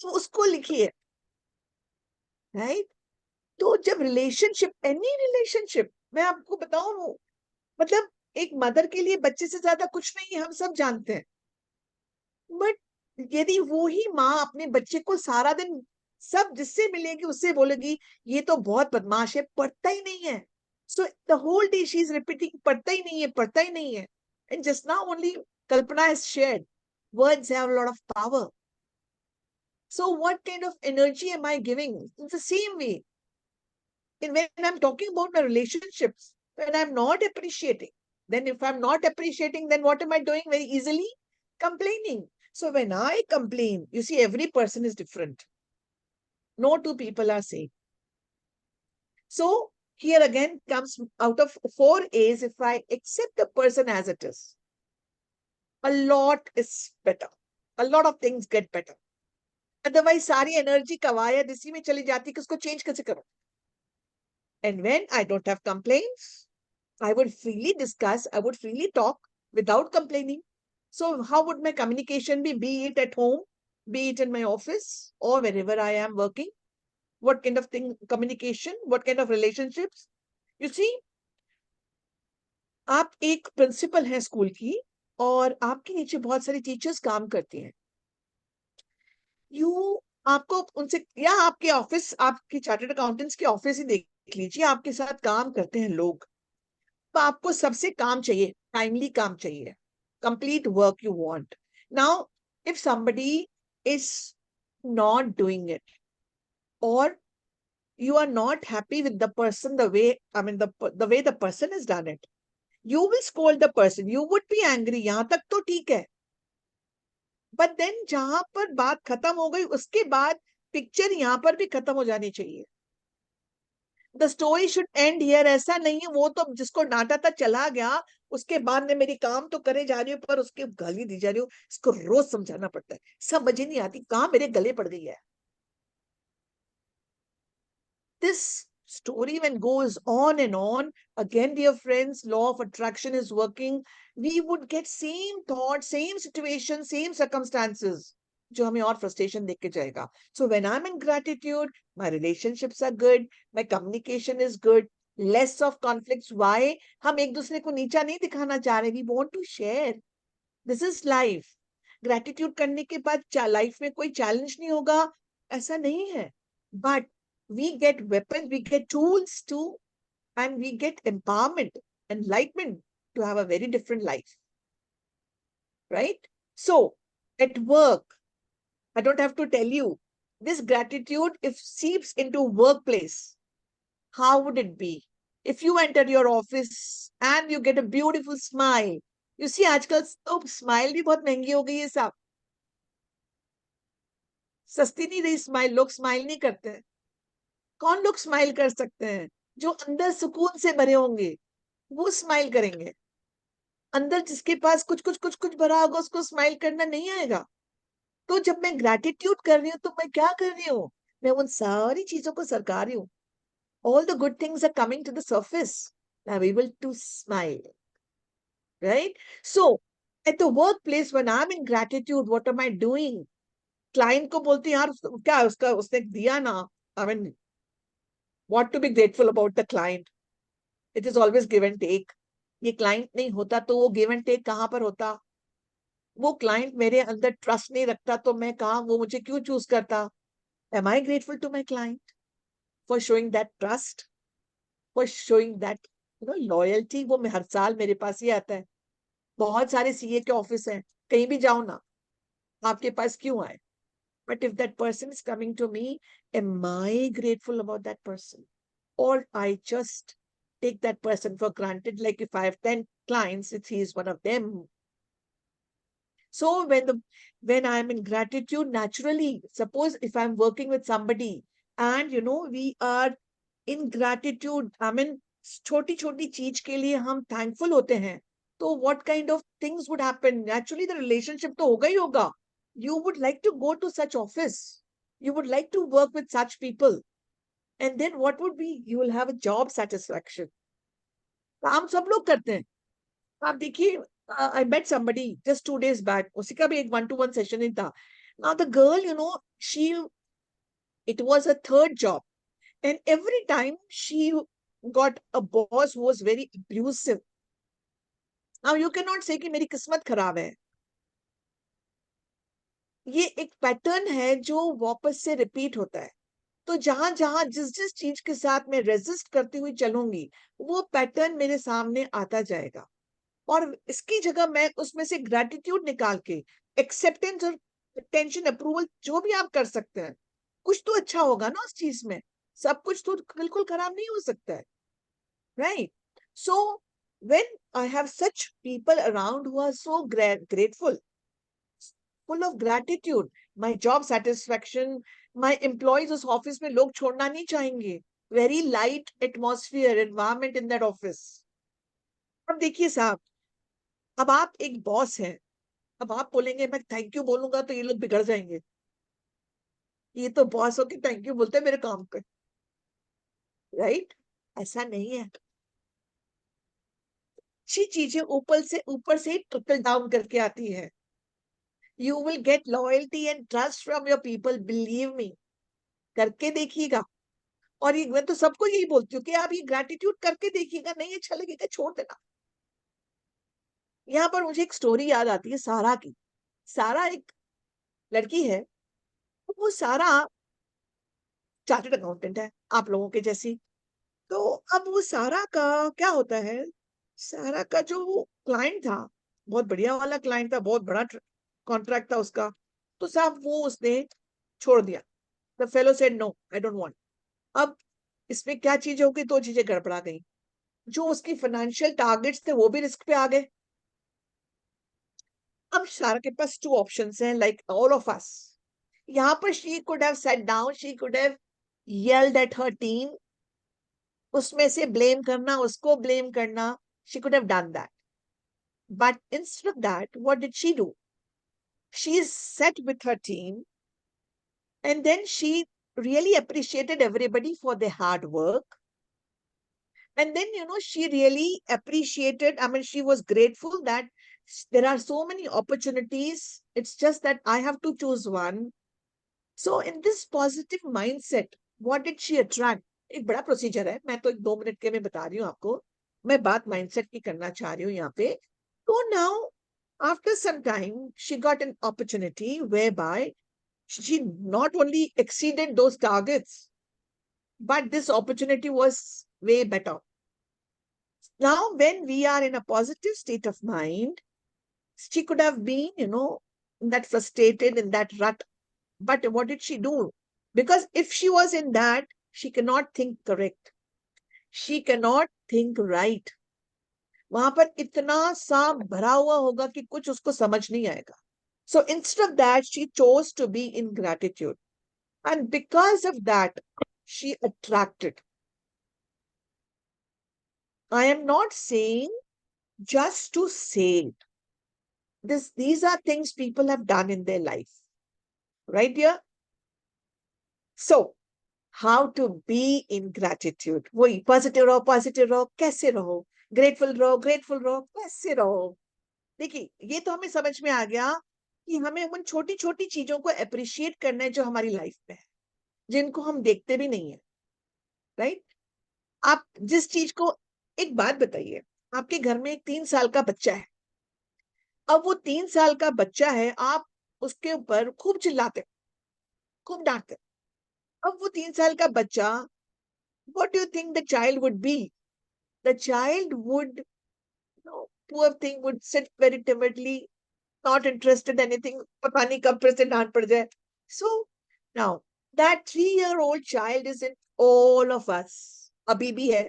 तो उसको लिखिए, राइट। तो जब रिलेशनशिप, एनी रिलेशनशिप, मैं आपको बताऊं, मतलब एक मदर के लिए बच्चे से ज्यादा कुछ नहीं है, हम सब जानते हैं। बट यदि वो ही माँ अपने बच्चे को सारा दिन, सब जिससे मिलेगी उससे बोलेगी ये तो बहुत बदमाश है, पढ़ता ही नहीं है, so the whole day she is repeating पढ़ता ही नहीं है, पढ़ता ही नहीं है। And just now only Kalpana has shared, words have a lot of power. So what kind of energy am I giving? In the same way, and when I'm talking about my relationships, when I'm not appreciating, then if I'm not appreciating, then what am I doing? Very easily complaining. So when I complain, you see, every person is different. No two people are same. So here again comes, out of 4 A's, if I accept the person as it is, a lot is better. A lot of things get better. Otherwise, सारी energy कवायद इसी में चली जाती कि उसको change कैसे करो. And when I don't have complaints, I would freely discuss, I would freely talk without complaining. So, how would my communication be it at home, be it in my office, or wherever I am working? What kind of thing, communication, what kind of relationships? You see, आप एक principal हैं school की, और आपके नीचे बहुत सारी teachers काम करती हैं. यू आपको उनसे, या आपके ऑफिस, आपके चार्टर्ड अकाउंटेंट्स के ऑफिस ही देख लीजिए, आपके साथ काम करते हैं लोग. तो आपको सबसे काम चाहिए, टाइमली काम चाहिए, complete work you want. Now if somebody is not doing it, or you are not happy with the person, the way, I mean, the way the person has done it, you will scold the person, you would be angry. यहां तक तो ठीक है, but then जहां पर बात खत्म हो गई, उसके बाद पिक्चर यहां पर भी खत्म हो जानी चाहिए. The story should and here. ऐसा नहीं है वो तो जिसको डांटा था चला गया, उसके बाद में मेरी काम तो करे जा रही हूँ पर उसके गाली दी जा रही हूँ, इसको रोज समझाना पड़ता है, समझ ही नहीं आती कहाँ मेरे गले पड़ गई है. This story, when goes on and on, again, dear friends, law of attraction is working. We would get same thoughts, same situation, same circumstances, जो हमें और frustration देके जाएगा. So when I'm in gratitude, my relationships are good, my communication is good, less of conflicts. Why? हम एक दूसरे को नीचा नहीं दिखाना चाह रहे. We want to share. This is life. Gratitude करने के बाद life में कोई challenge नहीं होगा, ऐसा नहीं है. But we get weapons, we get tools too, and we get empowerment, enlightenment to have a very different life, right? So at work, I don't have to tell you, this gratitude, if seeps into workplace, how would it be? If you enter your office and you get a beautiful smile, you see, आजकल तो smile भी बहुत महंगी हो गई है साहब, सस्ती नहीं रही स्माइल, लोग स्माइल नहीं करते हैं. कौन लोग स्माइल कर सकते हैं? जो अंदर सुकून से भरे होंगे वो स्माइल करेंगे. अंदर जिसके पास कुछ कुछ कुछ कुछ भरा होगा उसको स्माइल करना नहीं आएगा. तो जब मैं ग्रेटिट्यूड कर रही हूँ तो मैं क्या कर रही हूँ? मैं उन सारी चीजों को सरका रही हूँ. All the good things are coming to the surface. I'm able to smile, right? So at the workplace, when I'm in gratitude, what am I doing? Client को बोलती है, यार क्या उसका उसने दिया ना, I mean, what to be grateful about the client. It is always give and take. ये क्लाइंट नहीं होता तो वो गिव एंड टेक कहाँ पर होता? वो क्लाइंट मेरे अंदर ट्रस्ट नहीं रखता तो मैं कहा, वो मुझे क्यों चूज करता? Am I grateful to my client for showing that trust, for showing that loyalty? वो हर साल मेरे पास ही आता है. बहुत सारे सीए के ऑफिस हैं, कहीं भी जाओ ना, आपके पास क्यों आए? But if that person is coming to me, am I grateful about that person? Or I just take that person for granted, like if I have 10 clients, he is one of them. So when I'm in gratitude, naturally, suppose if I'm working with somebody and we are in gratitude, I mean, छोटी छोटी चीज के लिए हम thankful होते हैं, तो what kind of things would happen? Naturally, the relationship तो होगा ही होगा. You would like to go to such office. You would like to work with such people. And then what would be? You will have a job satisfaction. काम सब लोग करते हैं. आप देखिए, I met somebody just 2 days back. उसी का भी एक 1-to-1 session ही था. Now the girl, it was a third job. And every time she got a boss who was very abusive. Now you cannot say कि मेरी किस्मत खराब है. ये एक पैटर्न है जो वापस से रिपीट होता है. तो जहां जहां जिस जिस चीज के साथ मैं रेजिस्ट करती हुई चलूंगी, वो पैटर्न मेरे सामने आता जाएगा. और इसकी जगह मैं उसमें से ग्रेटिट्यूड निकाल के एक्सेप्टेंस और टेंशन अप्रूवल जो भी आप कर सकते हैं, कुछ तो अच्छा होगा ना उस चीज में. सब कुछ तो बिल्कुल खराब नहीं हो सकता है, right? So when I have such people around who are so grateful, full of gratitude, my job satisfaction, my employees उस ऑफिस में लोग छोड़ना नहीं चाहेंगे. Very light atmosphere, environment in that office. अब देखिए साहब, अब आप एक बॉस हैं, अब आप बोलेंगे मैं थैंक यू बोलूंगा तो ये लोग बिगड़ जाएंगे. ये तो बॉस हो के थैंक यू बोलते हैं मेरे काम पे, राइट? ऐसा नहीं है. अच्छी चीजें ऊपर से ट्रिकल डाउन करके आती है. You will get loyalty and trust from your people, believe me. करके देखिएगा. और ये मैं तो सबको यही बोलती हूँ कि आप ये ग्रेटिट्यूड करके देखिएगा. नहीं अच्छा लगेगा छोड़ देना. यहाँ पर मुझे एक स्टोरी याद आती है सारा की. सारा एक लड़की है. वो सारा चार्टर्ड अकाउंटेंट है, आप लोगों के जैसी. तो अब वो सारा का क्या होता है, सारा का जो क्लाइंट था, बहुत बढ़िया वाला क्लाइंट था, बहुत बड़ा कॉन्ट्रैक्ट था उसका. तो साहब वो उसने छोड़ दिया. The fellow said no, I don't want. अब इसमें क्या चीज होगी, दो चीजें गड़बड़ा गई. जो उसकी फाइनेंशियल टारगेट्स थे वो भी रिस्क पे आ गए. अब सारा के पास टू ऑप्शंस हैं, लाइक ऑल ऑफ अस. यहाँ पर she could have set down, she could have yelled at her team, उसमें से ब्लेम करना, उसको ब्लेम करना. She could have done that. But instead of that, what did she do? She sat with her team and then she really appreciated everybody for their hard work. And then, she really appreciated, I mean, she was grateful that there are so many opportunities. It's just that I have to choose one. So in this positive mindset, what did she attract? एक बड़ा procedure है, मैं तो 2 minute के में बता रही हूँ आपको. मैं बात माइंडसेट की करना चाह रही हूँ यहाँ पे. तो now, after some time, she got an opportunity whereby she not only exceeded those targets, but this opportunity was way better. Now, when we are in a positive state of mind, she could have been, that frustrated in that rut. But what did she do? Because if she was in that, she cannot think correct. She cannot think right. वहां पर इतना सा भरा हुआ होगा कि कुछ उसको समझ नहीं आएगा. So instead of that, she chose to be in gratitude. And because of that, she attracted. I am not saying just to say it. These are things people have done in their life. Right here? So, how to be in gratitude. वही positive रहो, कैसे रहो, grateful रहो, कैसे रहो. देखिए, ये तो हमें समझ में आ गया कि हमें उन छोटी छोटी चीजों को अप्रिशिएट करना है जो हमारी लाइफ में है, जिनको हम देखते भी नहीं है. राइट? आप जिस चीज को, एक बात बताइए, आपके घर में एक 3 साल का बच्चा है. अब वो 3 साल का बच्चा है, आप उसके ऊपर खूब चिल्लाते, खूब डांटते. अब वो 3 साल का बच्चा, what do you think the child would be? The child would, poor thing, would sit very timidly, not interested in anything. पता नहीं कब फिर से डांट पड़ जाए. So now that 3-year-old child is in all of us. अभी भी है.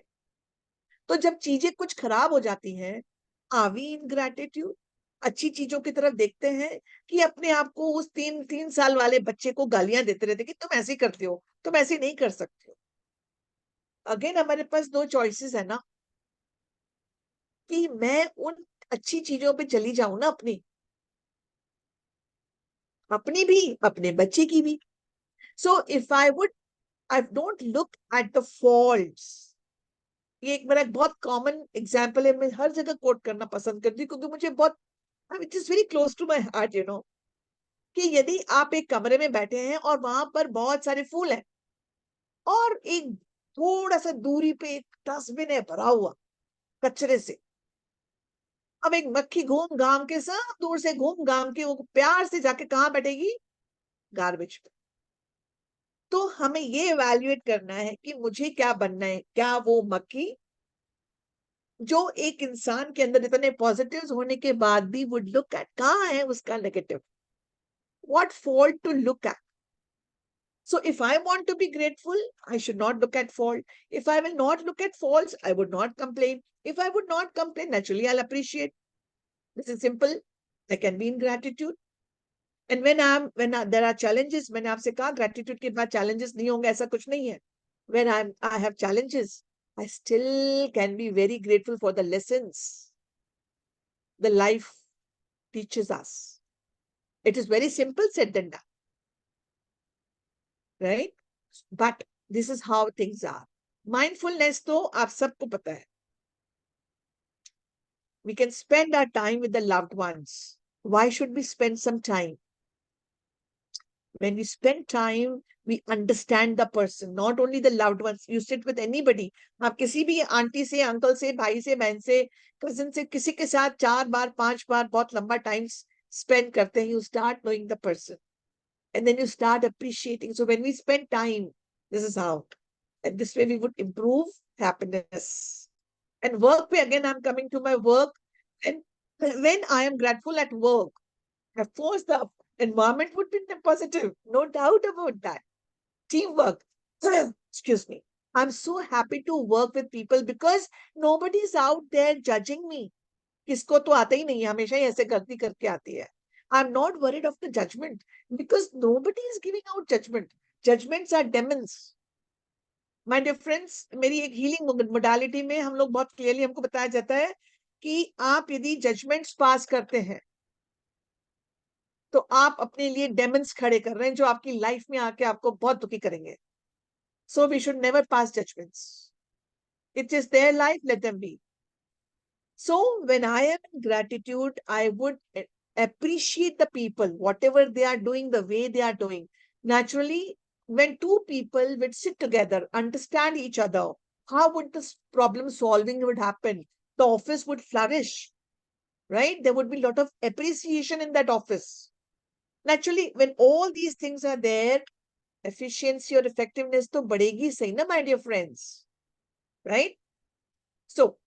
तो जब चीजें कुछ खराब हो जाती हैं, are we in gratitude? अच्छी चीजों की तरफ देखते हैं कि अपने आप को उस 3 साल वाले बच्चे को गालियां देते रहते कि तुम ऐसे ही करते हो, तुम ऐसे नहीं कर सकते हो. अगेन हमारे पास 2 चॉइसेस है ना, कि मैं उन अच्छी चीजों पे चली जाऊं ना, अपनी भी, अपने बच्चे की भी. So if I don't look at the faults. ये एक मेरा बहुत कॉमन एग्जाम्पल है, मैं हर जगह कोट करना पसंद करती हूँ क्योंकि मुझे बहुत, it is very close to my heart, कि यदि आप एक कमरे में बैठे हैं और वहां पर बहुत सारे फूल हैं, और एक थोड़ा सा दूरी पे एक डस्टबिन है भरा हुआ कचरे से, अब एक मक्खी घूम घाम के, सब दूर से घूम घाम के वो प्यार से जाके कहाँ बैठेगी? गार्बेज पे. तो हमें ये इवैल्यूएट करना है कि मुझे क्या बनना है. क्या वो मक्खी जो एक इंसान के अंदर इतने पॉजिटिव्स होने के बाद भी वुड लुक एट, कहाँ है उसका negative? What fault to look at? So if I want to be grateful, I should not look at fault. If I will not look at faults, I would not complain. If I would not complain, naturally I'll appreciate. This is simple. I can be in gratitude. And there are challenges, मैंने आपसे कहा gratitude के बाद challenges नहीं होंगे, ऐसा कुछ नहीं है. When I have challenges, I still can be very grateful for the lessons the life teaches us. It is very simple said than done, right? But this is how things are. Mindfulness तो आप सबको पता है. We can spend our time with the loved ones. Why should we spend some time? When we spend time, we understand the person, not only the loved ones. You sit with anybody. आप किसी भी aunty से, uncle से, भाई से, बहन से, cousin से, किसी के साथ 4 बार 5 बार बहुत लंबा टाइम spend करते हैं, you start knowing the person. And then you start appreciating. So when we spend time, this is how. And this way we would improve happiness. And work pe, again, I'm coming to my work. And when I am grateful at work, of course, the environment would be positive. No doubt about that. Teamwork. Excuse me. I'm so happy to work with people because nobody is out there judging me. किसको तो आता ही नहीं है, हमेशा ही ऐसे गलती करके आती है. I'm not worried of the judgment because nobody is giving out judgment. Judgments are demons. My dear friends, मेरी एक हीलिंग मोडालिटी में हम लोग बहुत क्लियरली हमको बताया जाता है कि आप यदि जजमेंट्स पास करते हैं तो आप अपने लिए डेमन्स खड़े कर रहे हैं जो आपकी लाइफ में आके आपको बहुत दुखी करेंगे. So we should never pass judgments. It is their life, let them be. So when I am in gratitude, I would appreciate the people, whatever they are doing, the way they are doing. Naturally, when two people would sit together, understand each other, how would this problem solving would happen? The office would flourish, right? There would be a lot of appreciation in that office. Naturally, when all these things are there, efficiency or effectiveness to badegi sahi na, my dear friends, right? So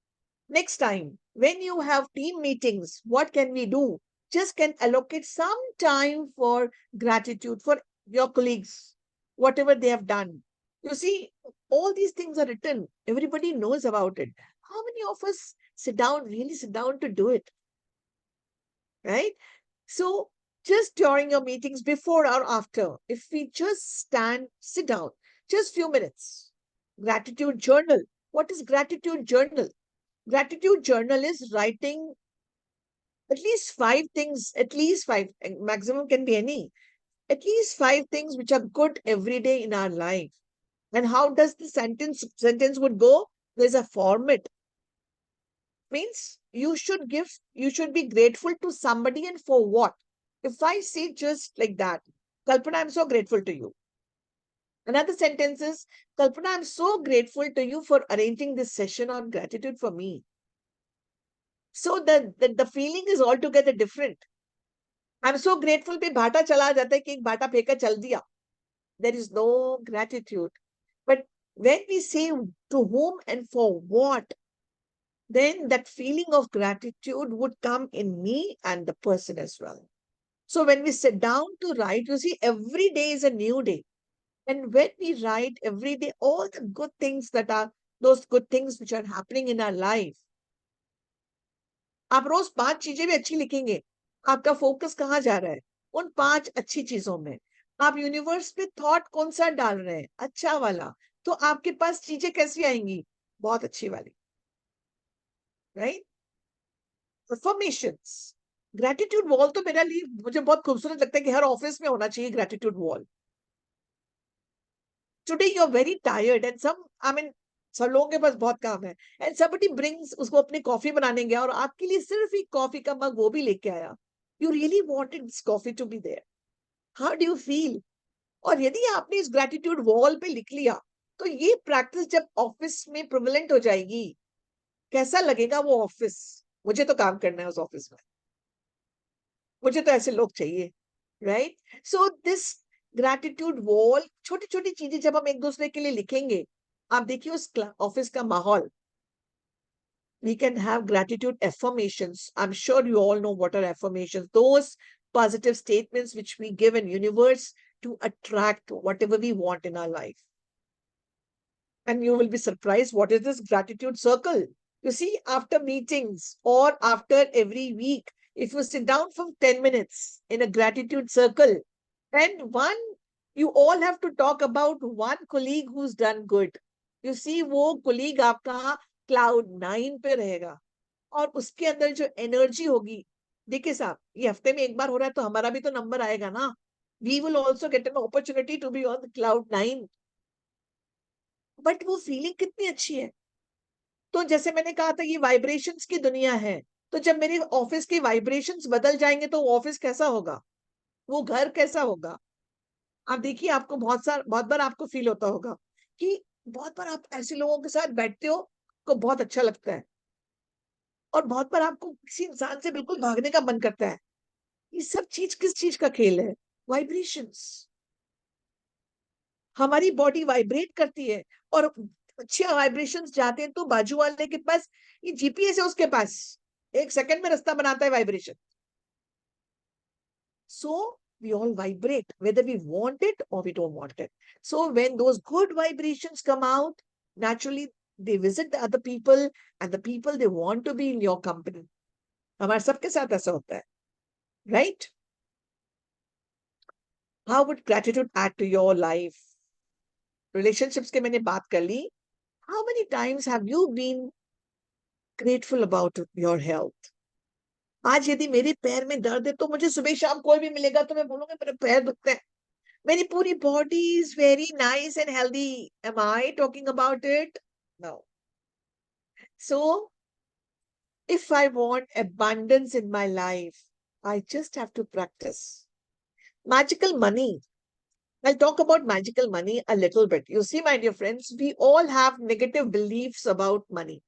next time, when you have team meetings, what can we do? Just can allocate some time for gratitude for your colleagues, whatever they have done. You see, all these things are written. Everybody knows about it. How many of us really sit down to do it? Right? So, just during your meetings, before or after, if we just sit down, just few minutes. Gratitude journal. What is gratitude journal? Gratitude journal is writing at least 5 things, at least five, maximum can be any, at least 5 things which are good every day in our life. And how does the sentence would go? There's a format. Means you should be grateful to somebody, and for what? If I say just like that, Kalpana, I'm so grateful to you. Another sentence is, Kalpana, I'm so grateful to you for arranging this session on gratitude for me. So the feeling is altogether different. I'm so grateful पे भाटा चला जाता है कि एक भाटा फेंका चल दिया. There is no gratitude. But when we say to whom and for what, then that feeling of gratitude would come in me and the person as well. So when we sit down to write, you see, every day is a new day. And when we write every day, all the good things that are those good things which are happening in our life, आप रोज 5 चीजें भी अच्छी लिखेंगे, आपका focus कहाँ जा रहा है? उन 5 अच्छी चीजों में. आप यूनिवर्स पे थॉट कौन सा डाल रहे हैं? अच्छा वाला. तो आपके पास चीजें कैसी आएंगी? बहुत अच्छी वाली, राइट? अफर्मेशंस, ग्रेटिट्यूड वॉल तो मेरा लिए मुझे बहुत खूबसूरत लगता है कि हर ऑफिस में होना चाहिए gratitude wall. Today you are very tired and some I mean सब लोगों के पास बहुत काम है एंड somebody brings उसको अपनी कॉफी बनाने गया और आपके लिए सिर्फ एक कॉफी का मग वो भी लेके आया. You really wanted this coffee to be there. How do you feel? और यदि आपने इस ग्रेटिट्यूड वॉल पे लिख लिया तो ये प्रैक्टिस जब ऑफिस में प्रिवलेंट हो जाएगी, कैसा लगेगा वो ऑफिस? मुझे तो काम करना है उस ऑफिस में, मुझे तो ऐसे लोग चाहिए, right? So this gratitude wall, छोटी छोटी चीजें जब हम एक दूसरे के लिए लिखेंगे, आप देखिए उस ऑफिस का माहौल. We can have gratitude affirmations. I'm sure you all know what are affirmations. Those positive statements which we give in universe to attract whatever we want in our life. And you will be surprised what is this gratitude circle. You see, after meetings or after every week, if you sit down for 10 minutes in a gratitude circle, and one, you all have to talk about one colleague who's done good. You see, वो colleague आपका cloud 9 पे रहेगा और उसके अंदर जो energy होगी. देखिए साहब, ये हफ्ते में एक बार हो रहा है तो हमारा भी तो नंबर आएगा ना. We will also get an opportunity to be on the cloud 9. But वो फीलिंग कितनी अच्छी है. तो जैसे मैंने कहा था ये वाइब्रेशंस की दुनिया है. तो जब मेरे ऑफिस के वाइब्रेशंस बदल जाएंगे तो ऑफिस कैसा होगा, वो घर कैसा होगा? आप देखिए, आपको बहुत बार आपको फील होता होगा कि बहुत बार आप ऐसे लोगों के साथ बैठते हो को बहुत अच्छा लगता है और बहुत बार आपको किसी इंसान से बिल्कुल भागने का मन करता है. ये सब चीज किस चीज का खेल है? वाइब्रेशंस. हमारी बॉडी वाइब्रेट करती है और अच्छे वाइब्रेशंस जाते हैं तो बाजू वाले के पास ये जीपीएस है, उसके पास 1 सेकंड में रास्ता बनाता है vibration. So we all vibrate, whether we want it or we don't want it. So when those good vibrations come out, naturally they visit the other people and the people they want to be in your company. हमारे सबके साथ ऐसा होता है, right? How would gratitude add to your life? Relationships के मैंने बात कर ली. How many times have you been grateful about your health? आज यदि मेरे पैर में दर्द है तो मुझे सुबह शाम कोई भी मिलेगा तो मैं बोलूंगा मेरे पैर दुखते हैं. मेरी पूरी body is very nice and healthy. Am I talking about it? No. So, if I want abundance in my life, I just have to practice. Magical money. I'll talk about magical money a little bit. You see, my dear friends, we all have negative beliefs about money.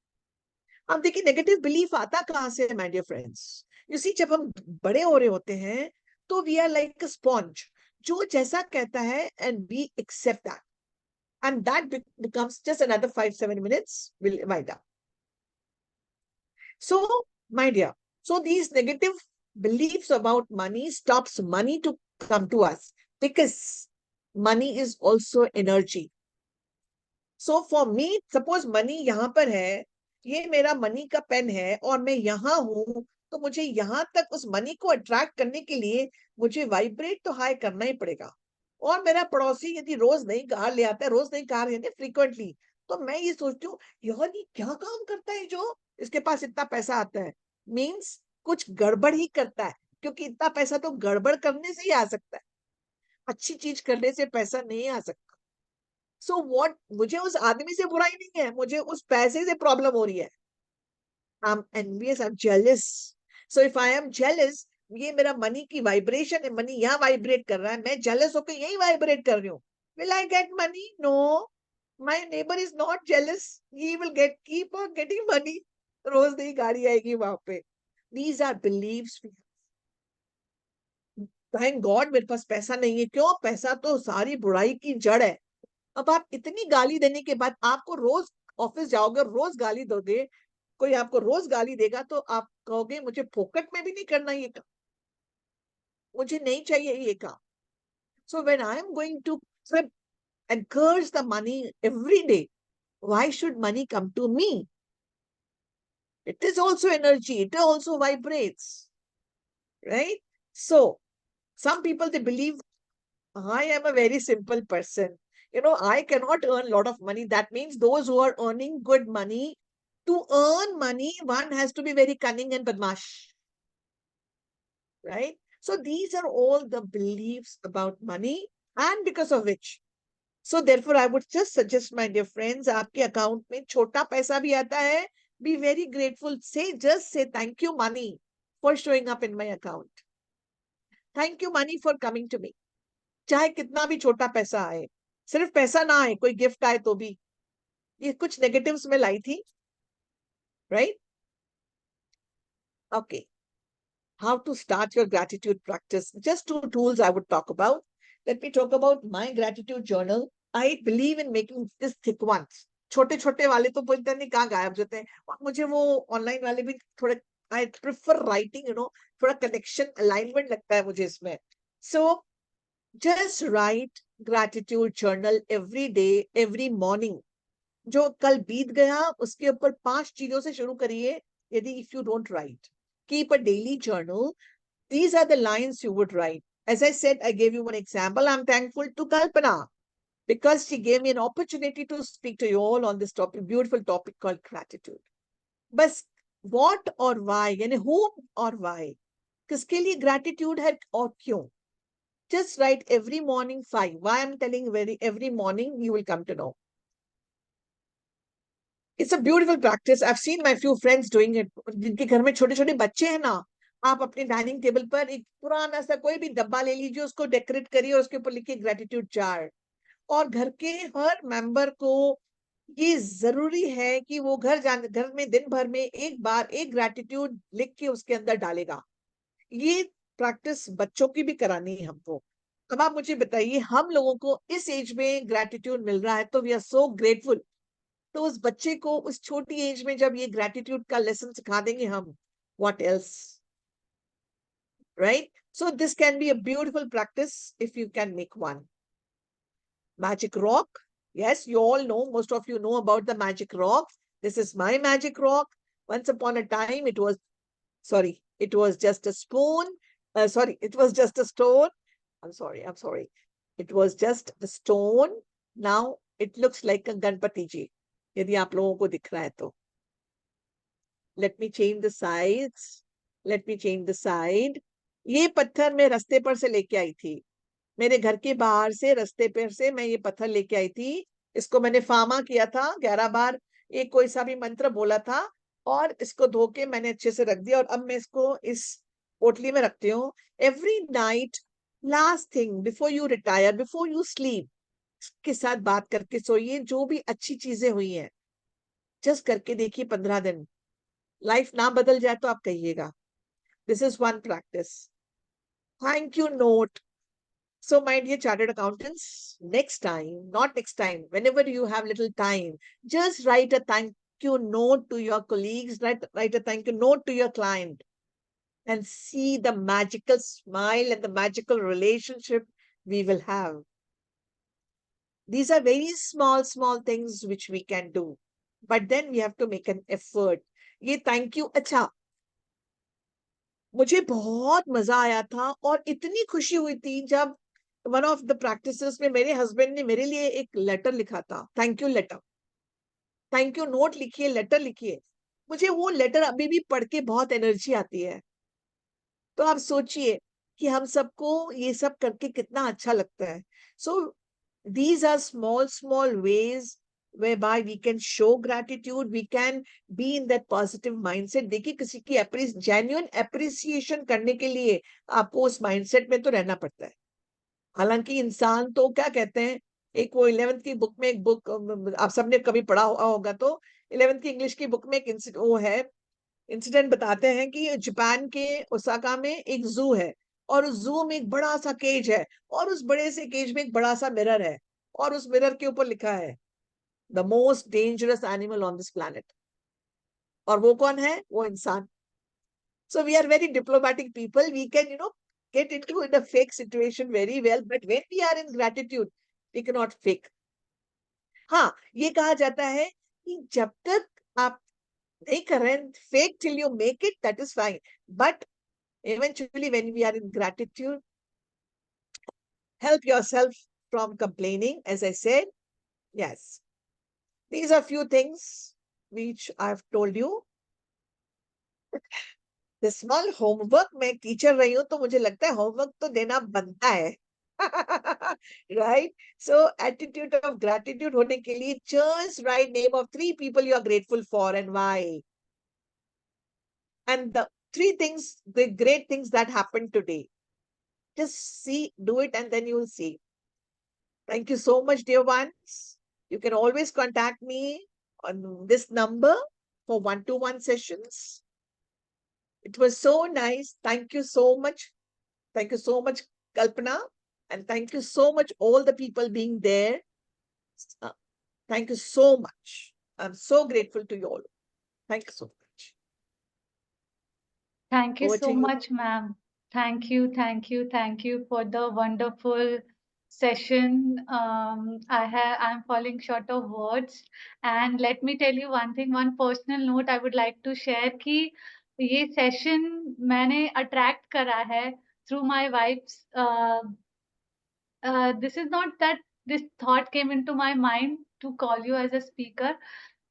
अब देखिए negative belief आता कहाँ से है my dear friends? You see, जब हम बड़े हो रहे होते हैं तो we are like a sponge, जो जैसा कहता है and we accept that and that becomes just another 5-7 minutes will wind up. So my dear, so these negative beliefs about money stops money to come to us because money is also energy. So for me, suppose money यहाँ पर है, ये मेरा money का pen है और मैं यहाँ हूं, तो मुझे यहाँ तक उस मनी को अट्रैक्ट करने के लिए मुझे वाइब्रेट तो हाई करना ही पड़ेगा. और मेरा पड़ोसी यदि रोज नई कार ले आता है, रोज नई कार यानी फ्रीक्वेंटली, तो मैं ये सोचती हूँ यार ये क्या काम करता है जो इसके पास इतना पैसा आता है. मीन्स कुछ गड़बड़ ही करता है, क्योंकि इतना पैसा तो गड़बड़ करने से ही आ सकता है, अच्छी चीज करने से पैसा नहीं आ सकता. सो व्हाट, मुझे उस आदमी से बुराई नहीं है, मुझे उस पैसे से प्रॉब्लम हो रही है. I am envious, I am jealous. So if I am jealous, ये मेरा मनी की वाइब्रेशन है, मनी यहाँ वाइब्रेट कर रहा है, मैं जेलस होकर यही वाइब्रेट कर रही हूँ. Will I get money? No. My neighbour is not jealous, he will get keep on getting money. रोज नई गाड़ी आएगी वहां पे. These are beliefs. Thank God मेरे पास पैसा नहीं है. क्यों? पैसा तो सारी बुराई की जड़ है. अब आप इतनी गाली देने के बाद आपको रोज ऑफिस जाओगे, रोज गाली दोगे, कोई आपको रोज गाली देगा तो आप कहोगे मुझे फोकट में भी नहीं करना ये काम, मुझे नहीं चाहिए ये काम. So when I am going to trip and curse the money every day, why should money come to me? It is also energy, it also vibrates, right? So some people they believe I am a very simple person. I cannot earn a lot of money. That means those who are earning good money, To earn money, one has to be very cunning and badmash, right? So these are all the beliefs about money, and because of which. So therefore, I would just suggest, my dear friends, आपके account में छोटा पैसा भी आता है, be very grateful. Just say thank you money for showing up in my account. Thank you money for coming to me. चाहे कितना भी छोटा पैसा आए, सिर्फ पैसा ना आए, कोई गिफ्ट आए तो भी. ये कुछ negatives में लाई थी, right? Okay. How to start your gratitude practice. Just two tools I would talk about. Let me talk about my gratitude journal. I believe in making this thick ones. छोटे छोटे वाले तो बोलते नहीं कहाँ गायब जाते हैं, और मुझे वो ऑनलाइन वाले भी थोड़े, I prefer writing, थोड़ा कनेक्शन अलाइनमेंट लगता है मुझे इसमें. So just write gratitude journal every day, every morning. जो कल बीत गया उसके ऊपर 5 चीजों से शुरू करिए. यदि if you don't write, keep a daily journal. These are the lines you would write. As I said, I gave you one example. I'm thankful to Kalpana because she gave me an opportunity to speak to you all on this topic, beautiful topic called gratitude. But what or why, यानी whom or why, किसके लिए gratitude है और क्यों? Just write every morning 5. Why I'm telling every morning, you will come to know. It's a beautiful practice. I've seen my few friends doing it. जिनके घर में छोटे छोटे बच्चे हैं ना, आप अपने डाइनिंग टेबल पर एक पुराना सा कोई भी डब्बा ले लीजिए, उसको डेकोरेट करिए और उसके ऊपर लिखिए ग्रेटिट्यूड चार्ट. और घर के हर मेंबर को ये जरूरी है कि वो घर में दिन भर में एक बार एक ग्रेटिट्यूड लिख के उसके अंदर डालेगा. ये प्रैक्टिस बच्चों की भी करानी है हमको. अब आप मुझे बताइए, हम लोगों को इस एज में ग्रेटिट्यूड मिल रहा है तो वी आर सो ग्रेटफुल. तो उस बच्चे को उस छोटी एज में जब ये ग्रेटिट्यूड का लेसन सिखा देंगे हम, what else, right? So this can be a beautiful practice if you can make one. Magic rock. Yes, you all know, most of you know about the magic rock. This is my magic rock. Once upon a time, it was just a spoon. It was just a stone. I'm sorry. It was just a stone. Now it looks like a Ganpati ji. यदि आप लोगों को दिख रहा है तो. Let me change the sides. ये पत्थर मैं रास्ते पर से लेके आई थी. मेरे घर के बाहर से रास्ते पर से मैं ये पत्थर लेके आई थी. इसको मैंने फामा किया था 11 बार. एक कोई सा भी मंत्र बोला था और इसको धो के मैंने अच्छे से रख दिया और अब मैं इसको इस पोटली में रखती हूँ. Every night, last thing before you retire, before you sleep, के साथ बात करके सोइए. जो भी अच्छी चीजें हुई हैं जस्ट करके देखिए 15 दिन. लाइफ ना बदल जाए तो आप कहिएगा. This is one practice. Thank you note. So my dear chartered accountants, next time, whenever you have little time, just write a thank you note to your colleagues, write a thank you note to your client, and see the magical smile and the magical relationship we will have. These are very small things which we can do, but then we have to make an effort. ये thank you. अच्छा, मुझे बहुत मजा आया था और इतनी खुशी हुई थी जब वन ऑफ द प्रैक्टिसेस में मेरे हस्बैंड ने मेरे लिए एक लेटर लिखा था. Thank you later. Thank you note लिखिए, लेटर लिखिए. मुझे वो लेटर अभी भी पढ़ के बहुत एनर्जी आती है. तो आप सोचिए कि हम सबको ये सब करके कितना अच्छा लगता है. सो these are small ways whereby we can show gratitude, we can be in that positive mindset. देखिए, किसी की genuine appreciation करने के लिए आपको उस mindset में तो रहना पड़ता है. हालांकि इंसान तो क्या कहते हैं, एक वो 11th की बुक में एक बुक आप सबने कभी पढ़ा होगा तो 11th की इंग्लिश की बुक में एक वो है इंसिडेंट बताते हैं कि जापान के ओसाका में एक जू है और उस जू में एक बड़ा सा केज है और उस बड़े से केज में एक बड़ा सा मिरर है और उस मिरर के ऊपर लिखा है the most dangerous animal on this planet. और वो कौन है? वो इंसान. So we are very diplomatic people. We can, get into in a fake situation very well. But when we are in gratitude, we cannot fake. हाँ, ये कहा जाता है कि जब तक आप नहीं कर रहे हैं, fake till you make it, that is fine. But eventually, when we are in gratitude, help yourself from complaining. As I said, yes, these are few things. which I've told you. The small homework, मैं एक teacher रही हूँ तो मुझे लगता है homework तो देना बनता है. Right? So attitude of gratitude होने के लिए just write name of 3 people you are grateful for and why. And the 3 things, the great things that happened today. Just see, do it, and then you'll see. Thank you so much, dear ones. You can always contact me on this number for one-to-one sessions. It was so nice. Thank you so much. Thank you so much, Kalpana. And thank you so much, all the people being there. Uh, Thank you so much. I'm so grateful to you all. Thank you so much. Thank you Over to so you. much, ma'am. Thank you for the wonderful session. I'm falling short of words. And let me tell you one thing, one personal note I would like to share कि ये session मैंने attract करा है through my wife's this is not that this thought came into my mind to call you as a speaker.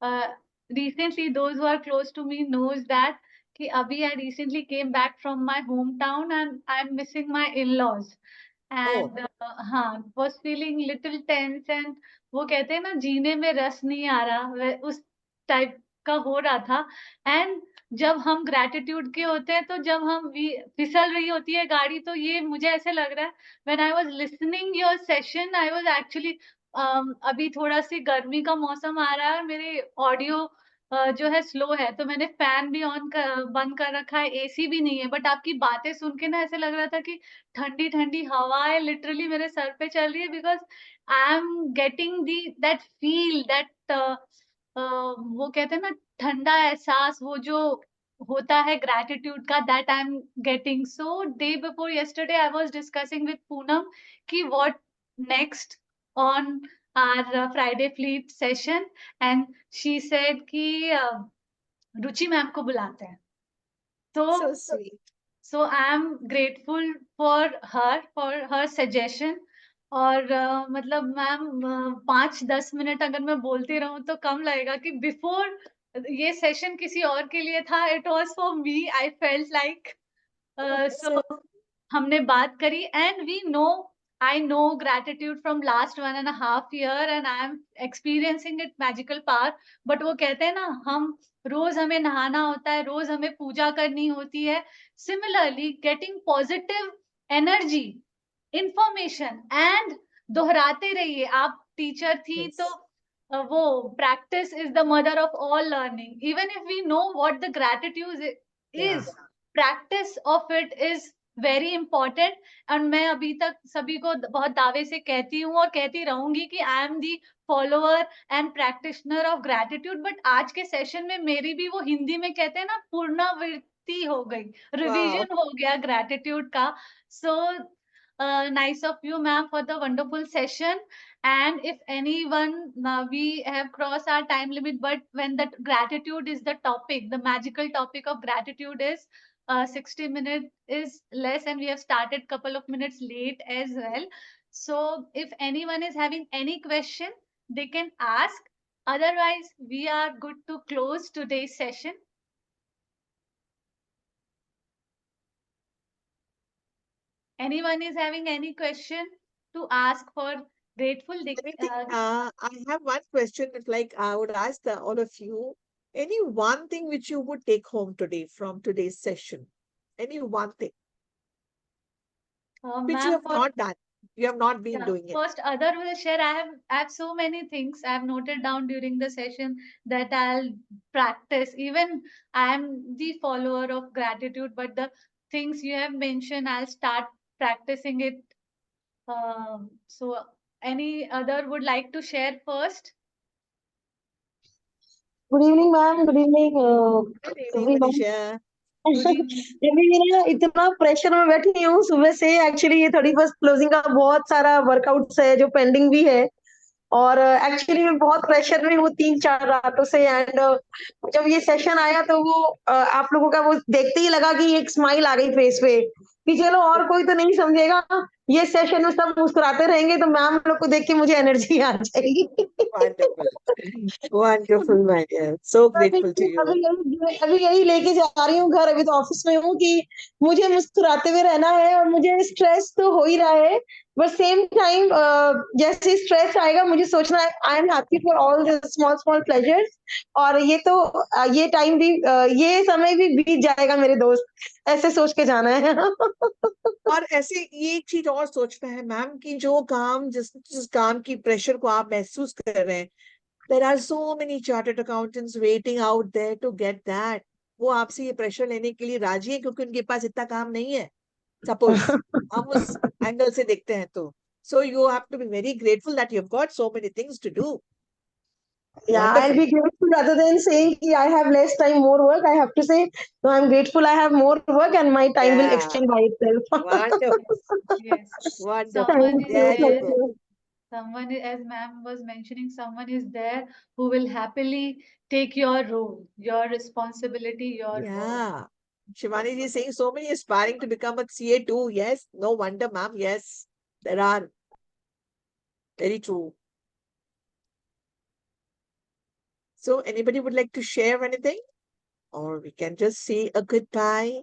Uh, Recently, those who are close to me knows that कि अभी I recently came back from my hometown and I'm missing my in-laws. Oh, And हाँ, was feeling little tense and वो कहते हैं ना जीने में रस नहीं आ रहा उस टाइप का हो रहा था. एंड जब हम ग्रैटिट्यूड के होते हैं तो जब हम फिसल रही होती है गाड़ी तो ये मुझे ऐसे लग रहा है when I was listening your session, I was actually अभी थोड़ा सी गर्मी का मौसम आ रहा है और मेरे ऑडियो जो है स्लो है तो मैंने फैन भी बंद कर रखा है, एसी भी नहीं है, बट आपकी बातें सुन के ना ऐसे लग रहा था कि ठंडी ठंडी हवाएं लिटरली मेरे सर पे चल रही है because I am getting the that feel that वो कहते हैं ना ठंडा एहसास वो जो होता है ग्रैटिट्यूड का that I am getting. So day before yesterday I was discussing with Poonam कि what next on our Friday fleet session and she said कि रुचि मैम को बुलाते हैं. तो so sweet. so I am grateful for her suggestion. और मतलब ma'am 5-10 minute अगर मैं बोलती रहूं तो कम लगेगा कि बिफोर ये सेशन किसी और के लिए था, it was for me. I felt like So, so हमने बात करी and we know I know gratitude from last 1.5 year and I am experiencing it magical power. But वो कहते हैं ना हम रोज हमें नहाना होता है, रोज हमें पूजा करनी होती है. Similarly getting positive energy information and दोहराते रहिए. आप टीचर थी तो yes. वो practice is the mother of all learning. Even if we know what the gratitude Yeah. Is, practice of it is very important. And मैं अभी तक सभी को बहुत दावे से कहती हूँ और कहती रहूंगी कि I am the follower and practitioner of gratitude. But आज के सेशन में मेरी भी वो हिंदी में कहते हैं ना पूर्णावृत्ति हो गई, Wow. रिवीजन हो गया ग्रैटिट्यूड का. सो nice of you ma'am for the wonderful session. And if anyone we have crossed our time limit, but when that gratitude is the topic, the magical topic of gratitude is 60 minutes is less and we have started couple of minutes late as well. So if anyone is having any question they can ask, otherwise we are good to close today's session. Anyone is having any question to ask for grateful Anything, I have one question. It's like I would ask all of you, any one thing which you would take home today from today's session? Any one thing which you ma'am have for not done, you have not been yeah, doing it. first other will share. I have so many things I have noted down during the session that I'll practice. Even I am the follower of gratitude, but the things you have mentioned, I'll start practicing it. So any other would like to share first? Good evening ma'am, good evening Good evening, everyone. Manisha. Good evening. अभी ना इतना pressure में बैठी हूँ सुबह से. Actually ये 31st closing का बहुत सारा वर्कआउट्स है जो पेंडिंग भी है. और एक्चुअली मैं बहुत प्रेशर में हूँ 3-4 रातों से. एंड जब ये सेशन आया तो वो आप लोगों का वो देखते ही लगा कि एक स्माइल आ गई फेस पे कि चलो और कोई तो नहीं समझेगा, ये सेशन में सब मुस्कुराते रहेंगे तो मैम लोग को देख के मुझे एनर्जी आ जाएगी। Wonderful. Wonderful, my dear. So अभी grateful to you. अभी यही लेके जा रही हूँ घर, अभी तो ऑफिस में हूँ कि मुझे मुस्कुराते हुए रहना है और मुझे स्ट्रेस तो हो ही रहा है, बट सेम टाइम जैसे स्ट्रेस आएगा मुझे सोचना है I am happy for all the small small pleasures. और ये तो ये टाइम भी ये समय भी बीत जाएगा मेरे दोस्त, ऐसे सोच के जाना है। और ऐसे ये एक चीज और सोचना है मैम कि जो काम जिस जिस काम की प्रेशर को आप महसूस कर रहे हैं, there are so many chartered accountants waiting out there to get that. वो आपसे ये प्रेशर लेने के लिए राजी है क्योंकि उनके पास इतना काम नहीं है, सपोज हम उस एंगल से देखते हैं तो so you have to be very grateful that you've got so many things to do. Yeah, I'll Wonderful. be grateful rather than saying कि I have less time, more work. I have to say, no, I'm grateful I have more work and my time will Yeah, extend by itself. wonderful, Yes, yes. wonderful. Someone Thank is you. There you Thank there. go. you. Someone, as ma'am was mentioning, someone is there who will happily take your role, your responsibility, your work. Yeah. Shivani ji is saying so many aspiring to become a CA too. Yes, no wonder, ma'am. Yes, there are. Very true. So, anybody would like to share anything? Or we can just say a goodbye.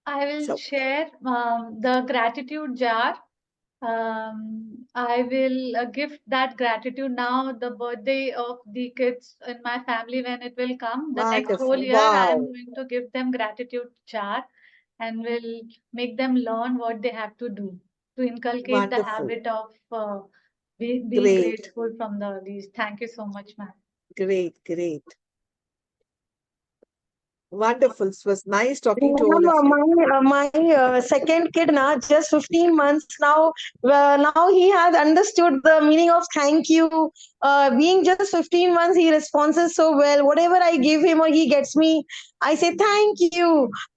I will So, share the gratitude jar. I will gift that gratitude now, the birthday of the kids in my family when it will come. The next whole wonderful. year, I am Wow. going to give them gratitude jar and will make them learn what they have to do to inculcate the Wonderful. habit of being Great. grateful from the these. Thank you so much, ma'am. Great. Great. Wonderful. It was nice talking to all of Ma'am, you. my second kid now, just 15 months now, now he has understood the meaning of thank you. Being just 15 months, he responds so well. Whatever I give him or he gets me, I say thank you.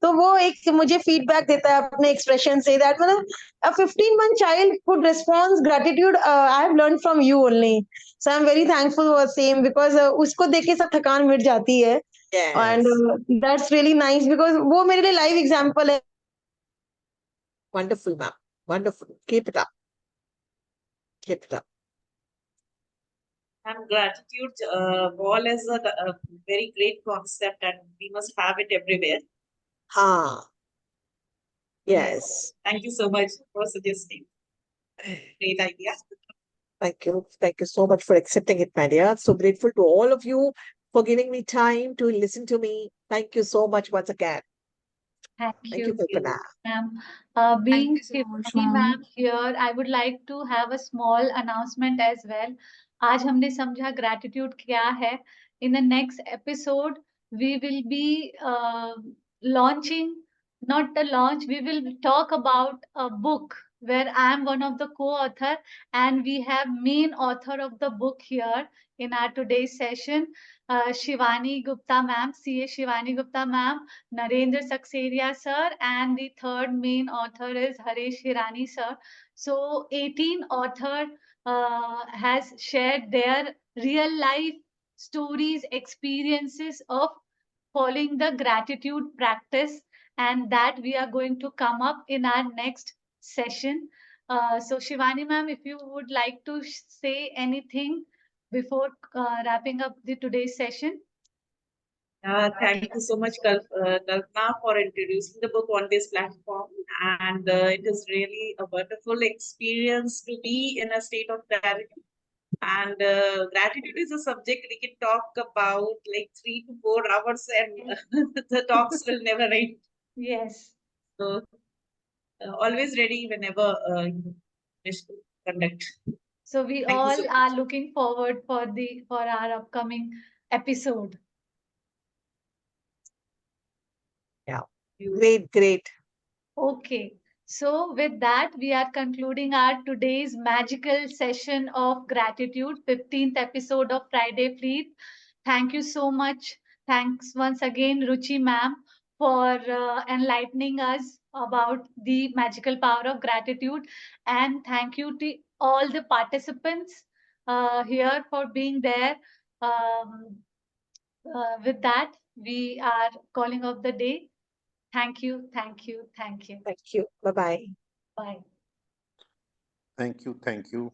तो वो एक मुझे feedback देता है अपने expression से that मतलब a 15-month child could respond gratitude. I have learned from you only. So I'm very thankful for the same because उसको देख के सब थकान मिट जाती है. And Yes. that's really nice because वो मेरे लिए live example है. Wonderful, ma'am. Wonderful. Keep it up. Keep it up. And gratitude wall is a very great concept, and we must have it everywhere. Ha. Yes. Yes. Thank you so much for suggesting. Great idea. Thank you. Thank you so much for accepting it, my dear. So grateful to all of you for giving me time to listen to me. Thank you so much once again. Thank Thank you, you, Kalpana. ma'am. Thank Being you so much, Shivani ma'am. ma'am here, I would like to have a small announcement as well. आज हमने समझा gratitude क्या है. In the next episode, we will be launching, not the launch, we will talk about a book where I am one of the co-author and we have main author of the book here in our today's session, Shivani Gupta ma'am, CA Shivani Gupta ma'am, Narendra Sakseria sir, and the third main author is Haresh Hirani sir. So 18 author has shared their real life stories, experiences of following the gratitude practice, and that we are going to come up in our next session. So Shivani ma'am, if you would like to say anything before wrapping up the today's session. Thank you so much, Kalpana, for introducing the book on this platform. And it is really a wonderful experience to be in a state of gratitude. And gratitude is a subject we can talk about like 3 to 4 hours, and the talks will never end. Yes. So, always ready whenever you wish to conduct. So we Thank you all so are much. looking forward for our upcoming episode. Yeah. Great, great. Okay. So with that, we are concluding our today's magical session of gratitude, 15th episode of Friday Fleet. Thank you so much. Thanks once again, Ruchi ma'am, for enlightening us about the magical power of gratitude. And thank you to all the participants here for being there. Um, with that, we are calling off the day. Thank you, thank you, thank you. Thank you. Bye-bye. Bye. Thank you. Thank you.